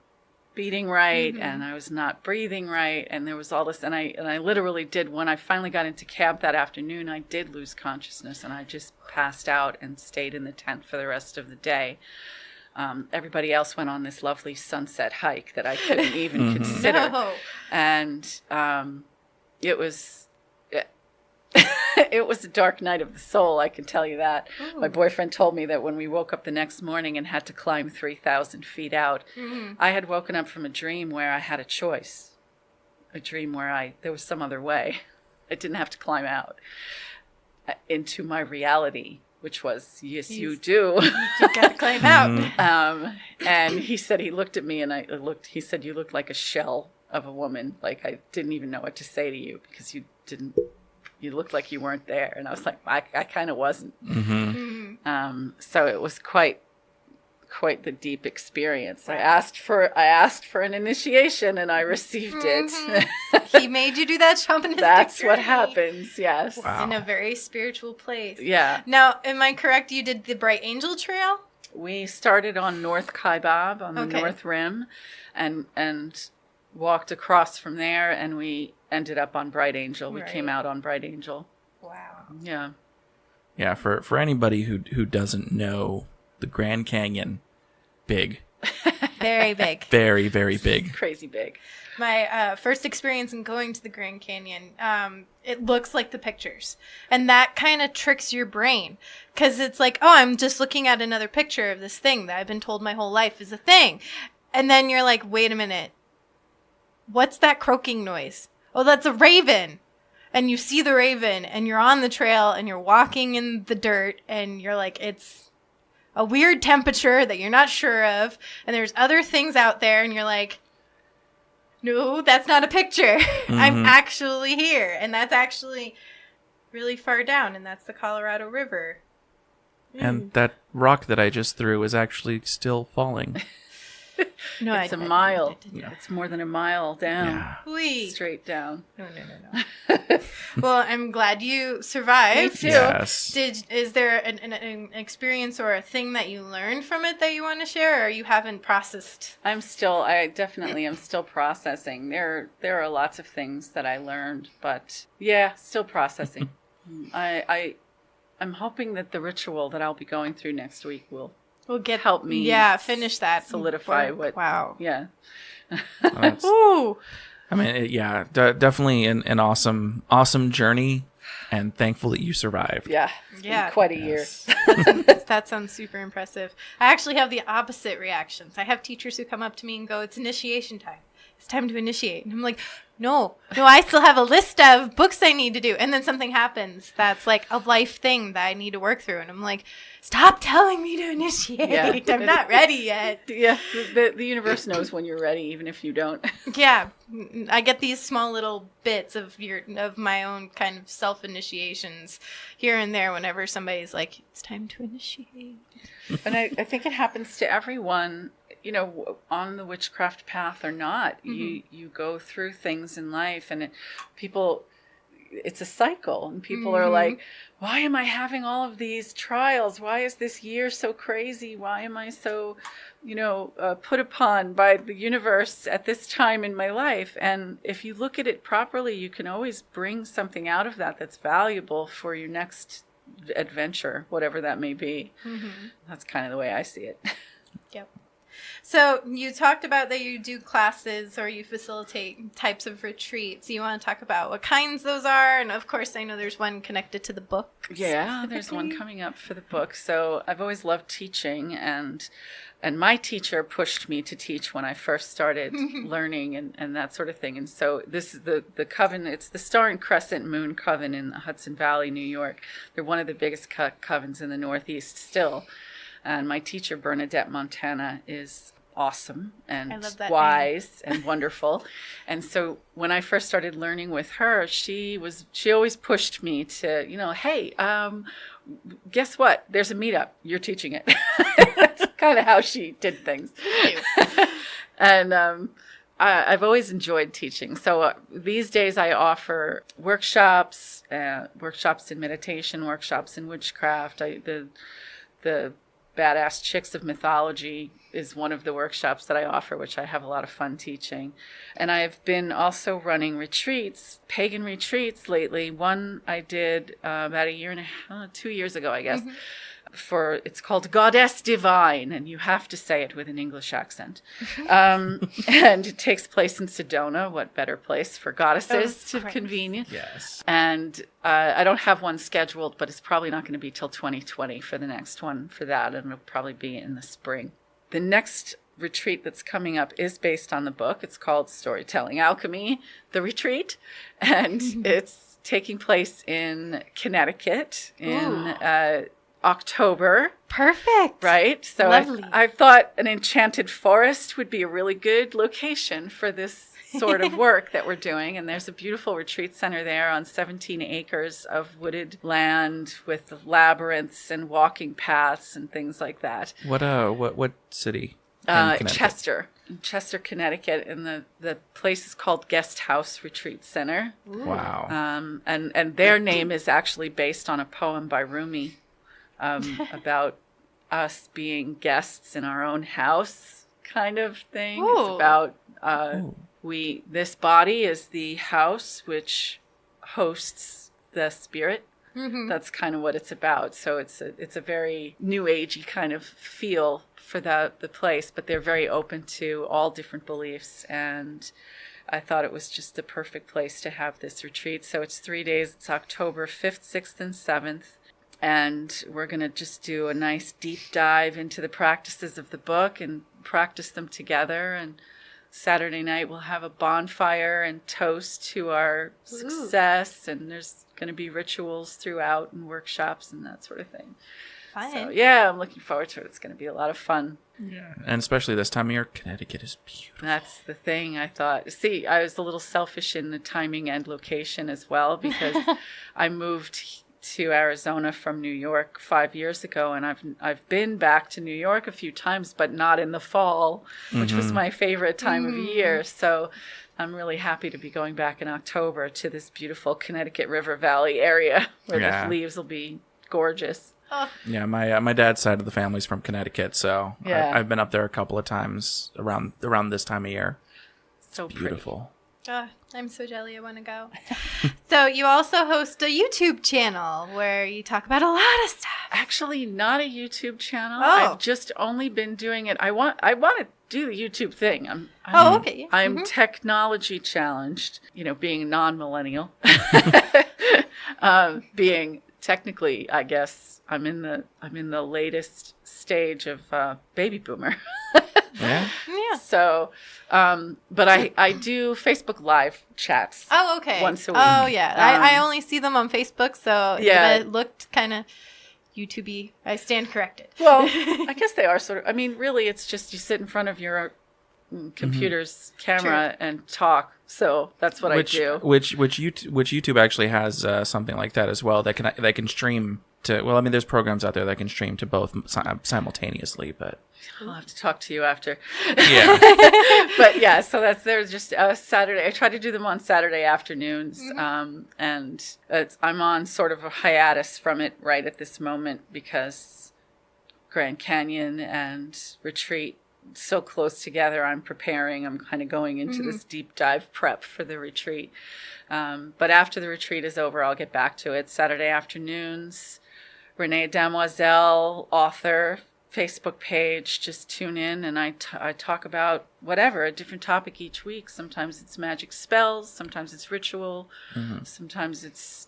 beating right, and I was not breathing right, and there was all this, and I literally did, when I finally got into camp that afternoon, I did lose consciousness, and I just passed out and stayed in the tent for the rest of the day. Everybody else went on this lovely sunset hike that I couldn't even consider. No. And it was it was a dark night of the soul, I can tell you that. Ooh. My boyfriend told me that when we woke up the next morning and had to climb 3,000 feet out, I had woken up from a dream where I had a choice. A dream where there was some other way. I didn't have to climb out into my reality, which was, yes, you do. You got to climb out. And he said, he looked at me and he said, you look like a shell of a woman. Like, I didn't even know what to say to you because you looked like you weren't there. And I was like, I kind of wasn't. So it was quite the deep experience. I asked for an initiation and I received it. He made you do that shamanistic That's journey. what happens, yes. Wow. In a very spiritual place. Yeah. Now, am I correct? You did the Bright Angel Trail? We started on North Kaibab on the North Rim and walked across from there, and we ended up on Bright Angel. We came out on Bright Angel. Wow. Yeah. Yeah, for anybody who doesn't know, the Grand Canyon, big. Very big. Very, very big. Crazy big. My first experience in going to the Grand Canyon, it looks like the pictures. And that kind of tricks your brain. Because it's like, oh, I'm just looking at another picture of this thing that I've been told my whole life is a thing. And then you're like, wait a minute. What's that croaking noise? Oh, that's a raven. And you see the raven, and you're on the trail, and you're walking in the dirt, and you're like, it's a weird temperature that you're not sure of, and there's other things out there, and you're like, no, that's not a picture. I'm actually here, and that's actually really far down, and that's the Colorado River. And that rock that I just threw is actually still falling. No, it's a mile. It's more than a mile down. Yeah. Straight down. No. Well, I'm glad you survived. Me too. Yes. Is there an experience or a thing that you learned from it that you want to share, or you haven't processed? I definitely am still processing. There are lots of things that I learned, but still processing. I'm hoping that the ritual that I'll be going through next week will help me. Yeah, finish that. Solidify what. Wow. Yeah. Ooh. I mean, definitely an awesome journey, and thankful that you survived. Yeah. Yeah. Quite a year. That sounds super impressive. I actually have the opposite reactions. I have teachers who come up to me and go, "It's initiation time. It's time to initiate." And I'm like, no, I still have a list of books I need to do. And then something happens that's like a life thing that I need to work through. And I'm like, stop telling me to initiate. Yeah. I'm not ready yet. Yeah. The universe knows when you're ready, even if you don't. Yeah. I get these small little bits of my own kind of self-initiations here and there whenever somebody's like, it's time to initiate. And I think it happens to everyone, on the witchcraft path or not. You go through things in life, and it's a cycle, and people are like, why am I having all of these trials? Why is this year so crazy? Why am I so, put upon by the universe at this time in my life? And if you look at it properly, you can always bring something out of that that's valuable for your next adventure, whatever that may be. That's kind of the way I see it. Yep. So you talked about that you do classes or you facilitate types of retreats. You want to talk about what kinds those are? And of course, I know there's one connected to the book. Yeah, there's one coming up for the book. So I've always loved teaching, and my teacher pushed me to teach when I first started learning and that sort of thing. And so this is the coven. It's the Star and Crescent Moon Coven in the Hudson Valley, New York. They're one of the biggest covens in the Northeast still. And my teacher, Bernadette Montana, is awesome and wise and wonderful. And so when I first started learning with her, she always pushed me to, hey, guess what? There's a meetup. You're teaching it. That's kind of how she did things. And I've always enjoyed teaching. So these days I offer workshops in meditation, workshops in witchcraft. The Badass Chicks of Mythology is one of the workshops that I offer, which I have a lot of fun teaching. And I've been also running retreats, pagan retreats lately. One I did about 2 years ago, I guess. It's called Goddess Divine, and you have to say it with an English accent. And it takes place in Sedona. What better place for goddesses to convene? Yes. And I don't have one scheduled, but it's probably not going to be till 2020 for the next one for that, and it'll probably be in the spring. The next retreat that's coming up is based on the book. It's called Storytelling Alchemy, the retreat, and it's taking place in Connecticut in October. Perfect. Right? So I thought an enchanted forest would be a really good location for this sort of work that we're doing. And there's a beautiful retreat center there on 17 acres of wooded land with labyrinths and walking paths and things like that. What city? Chester, Connecticut, and the place is called Guest House Retreat Center. Ooh. Wow. And their name is actually based on a poem by Rumi. About us being guests in our own house kind of thing. Ooh. It's about this body is the house which hosts the spirit. That's kind of what it's about. So it's a very new agey kind of feel for the place, but they're very open to all different beliefs, and I thought it was just the perfect place to have this retreat. So it's 3 days. It's October 5th, 6th, and 7th. And we're going to just do a nice deep dive into the practices of the book and practice them together. And Saturday night we'll have a bonfire and toast to our success. And there's going to be rituals throughout and workshops and that sort of thing. fun. So, yeah, I'm looking forward to it. It's going to be a lot of fun. Yeah. And especially this time of year, Connecticut is beautiful. That's the thing I thought. See, I was a little selfish in the timing and location as well, because I moved to Arizona from New York 5 years ago, and I've been back to New York a few times, but not in the fall, which was my favorite time of year. So I'm really happy to be going back in October to this beautiful Connecticut River Valley area where the leaves will be gorgeous. Oh. Yeah, my dad's side of the family's from Connecticut, so I've been up there a couple of times around this time of year. So it's beautiful. Oh, I'm so jelly. I want to go. So you also host a YouTube channel where you talk about a lot of stuff. Actually, not a YouTube channel. Oh. I've just only been doing it. I want to do the YouTube thing. Okay. I'm technology challenged, being non-millennial. Being technically, I guess I'm in the latest stage of baby boomer. Yeah. So, but I do Facebook Live chats. Oh, okay. Once a week. Oh, yeah. I only see them on Facebook, so yeah. It looked kind of YouTube-y. I stand corrected. Well, I guess they are sort of. I mean, really, it's just you sit in front of your computer's camera and talk. So that's what I do. Which YouTube actually has something like that as well. That can stream to. Well, I mean, there's programs out there that can stream to both simultaneously, but. I'll have to talk to you after. Yeah. But yeah, so there's just Saturday. I try to do them on Saturday afternoons. And I'm on sort of a hiatus from it right at this moment because Grand Canyon and retreat so close together. I'm kind of going into this deep dive prep for the retreat. But after the retreat is over, I'll get back to it. Saturday afternoons, Renee Damoiselle, author, Facebook page, just tune in and I talk about whatever, a different topic each week. Sometimes it's magic spells, sometimes it's ritual, sometimes it's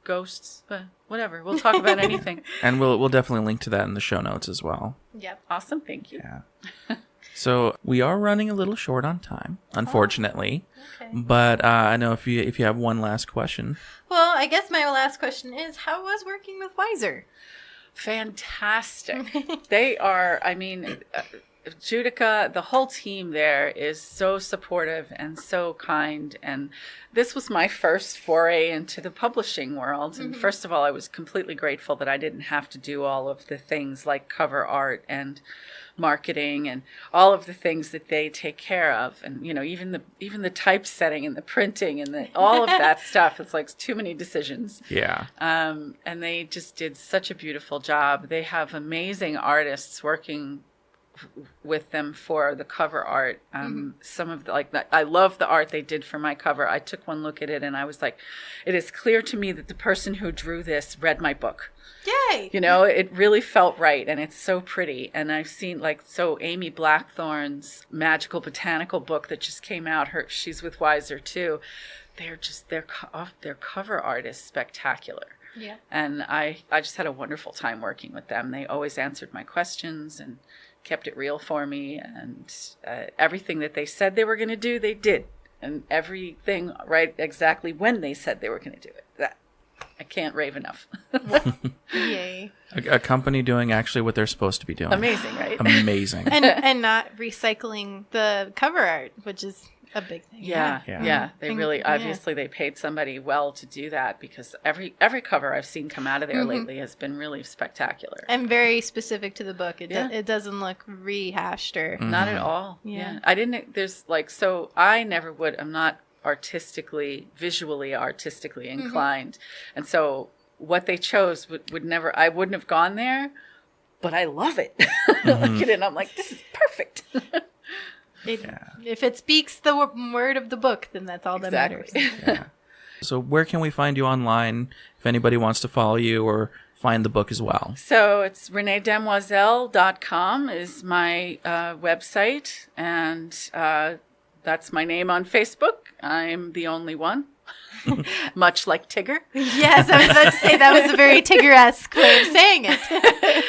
ghosts, but whatever. We'll talk about anything. And we'll definitely link to that in the show notes as well. Yep. Awesome, thank you. Yeah. So we are running a little short on time, unfortunately. Okay. But I know if you have one last question. Well, I guess my last question is, how was working with Wiser? Fantastic. They are, Judica, the whole team there is so supportive and so kind. And this was my first foray into the publishing world. And first of all, I was completely grateful that I didn't have to do all of the things like cover art and marketing and all of the things that they take care of. And, even the typesetting and the printing and all of that stuff. It's like too many decisions. Yeah. And they just did such a beautiful job. They have amazing artists working with them for the cover art. Some of I love the art they did for my cover. I took one look at it and I was like, it is clear to me that the person who drew this read my book. Yay! It really felt right and it's so pretty. And I've seen Amy Blackthorn's magical botanical book that just came out. She's with Wiser too. Their cover art is spectacular. Yeah. And I just had a wonderful time working with them. They always answered my questions and kept it real for me, and everything that they said they were going to do, they did, and everything right exactly when they said they were going to do it. That I can't rave enough. Yay! A company doing actually what they're supposed to be doing. Amazing, right? Amazing. and not recycling the cover art, which is a big thing. Yeah. They really, obviously they paid somebody well to do that, because every cover I've seen come out of there lately has been really spectacular. And very specific to the book. It doesn't look rehashed or... Not at all. Yeah. I didn't, so I never would, I'm not visually artistically inclined. And so what they chose would never, I wouldn't have gone there, but I love it. Look at it and I'm like, this is perfect. If it speaks the word of the book, then that's all that matters. Yeah. So where can we find you online if anybody wants to follow you or find the book as well? So it's reneedamoiselle.com is my website, and that's my name on Facebook. I'm the only one. Much like Tigger. Yes, I was about to say that was a very Tigger-esque way of saying it.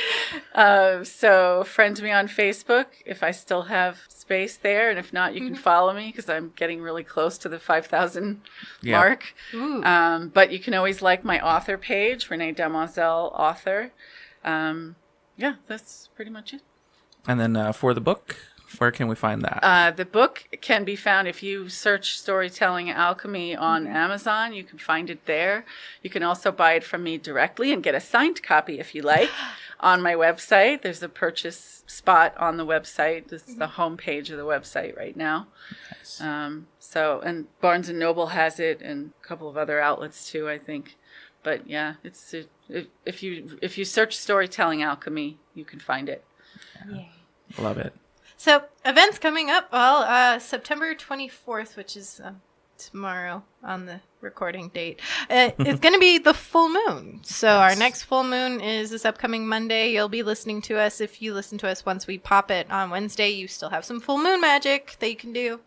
So friend me on Facebook if I still have space there, and if not, you can follow me because I'm getting really close to the 5,000 mark. But you can always like my author page, Renee Damoiselle author, Yeah, that's pretty much it. And then for the book, where can we find that? The book can be found if you search Storytelling Alchemy on Amazon. You can find it there. You can also buy it from me directly and get a signed copy if you like on my website. There's a purchase spot on the website. This is the homepage of the website right now. Nice. And Barnes & Noble has it, and a couple of other outlets too, I think. But yeah, if you search Storytelling Alchemy, you can find it. Yeah. Love it. So, events coming up. Well, September 24th, which is tomorrow on the recording date, is going to be the full moon. So, our next full moon is this upcoming Monday. You'll be listening to us. If you listen to us once we pop it on Wednesday, you still have some full moon magic that you can do.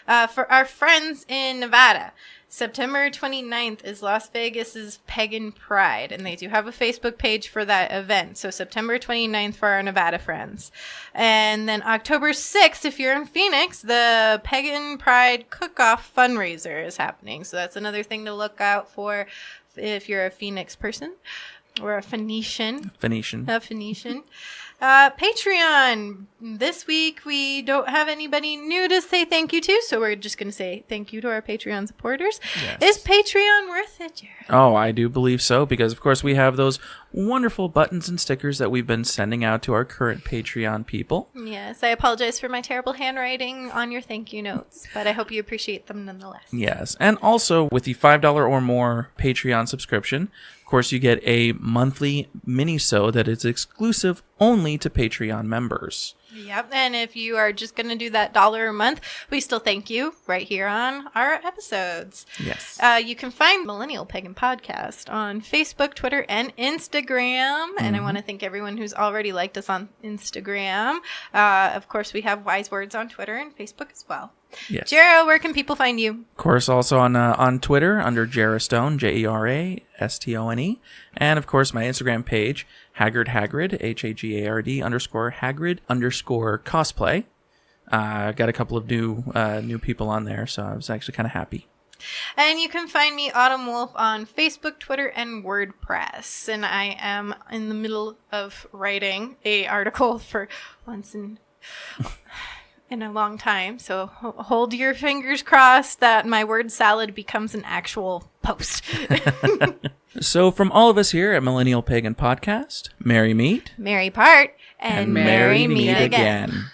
For our friends in Nevada, September 29th is Las Vegas's Pagan Pride, and they do have a Facebook page for that event. So September 29th for our Nevada friends. And then October 6th, if you're in Phoenix, the Pagan Pride Cook-Off fundraiser is happening. So that's another thing to look out for if you're a Phoenix person or a Phoenician. A Phoenician. Patreon. This week we don't have anybody new to say thank you to, so we're just going to say thank you to our Patreon supporters. Yes. Is Patreon worth it, Jared? Oh, I do believe so, because of course we have those wonderful buttons and stickers that we've been sending out to our current Patreon people. Yes, I apologize for my terrible handwriting on your thank you notes, but I hope you appreciate them nonetheless. Yes, and also with the $5 or more Patreon subscription, of course you get a monthly mini-sode that is exclusive only to Patreon members. Yep, and if you are just going to do that $1 a month, we still thank you right here on our episodes. Yes. You can find Millennial Pagan Podcast on Facebook, Twitter, and Instagram. And I want to thank everyone who's already liked us on Instagram. Of course, we have Wise Words on Twitter and Facebook as well. Yes. Jero, where can people find you? Of course, also on Twitter under Jerastone, Jerastone. And of course, my Instagram page, Hagrid, Hagrid, Hagrid_cosplay. Got a couple of new people on there, so I was actually kind of happy. And you can find me, Autumn Wolf, on Facebook, Twitter, and WordPress. And I am in the middle of writing a article for once in a long time. So hold your fingers crossed that my word salad becomes an actual post. So from all of us here at Millennial Pagan Podcast, merry meet, merry part, and merry meet again.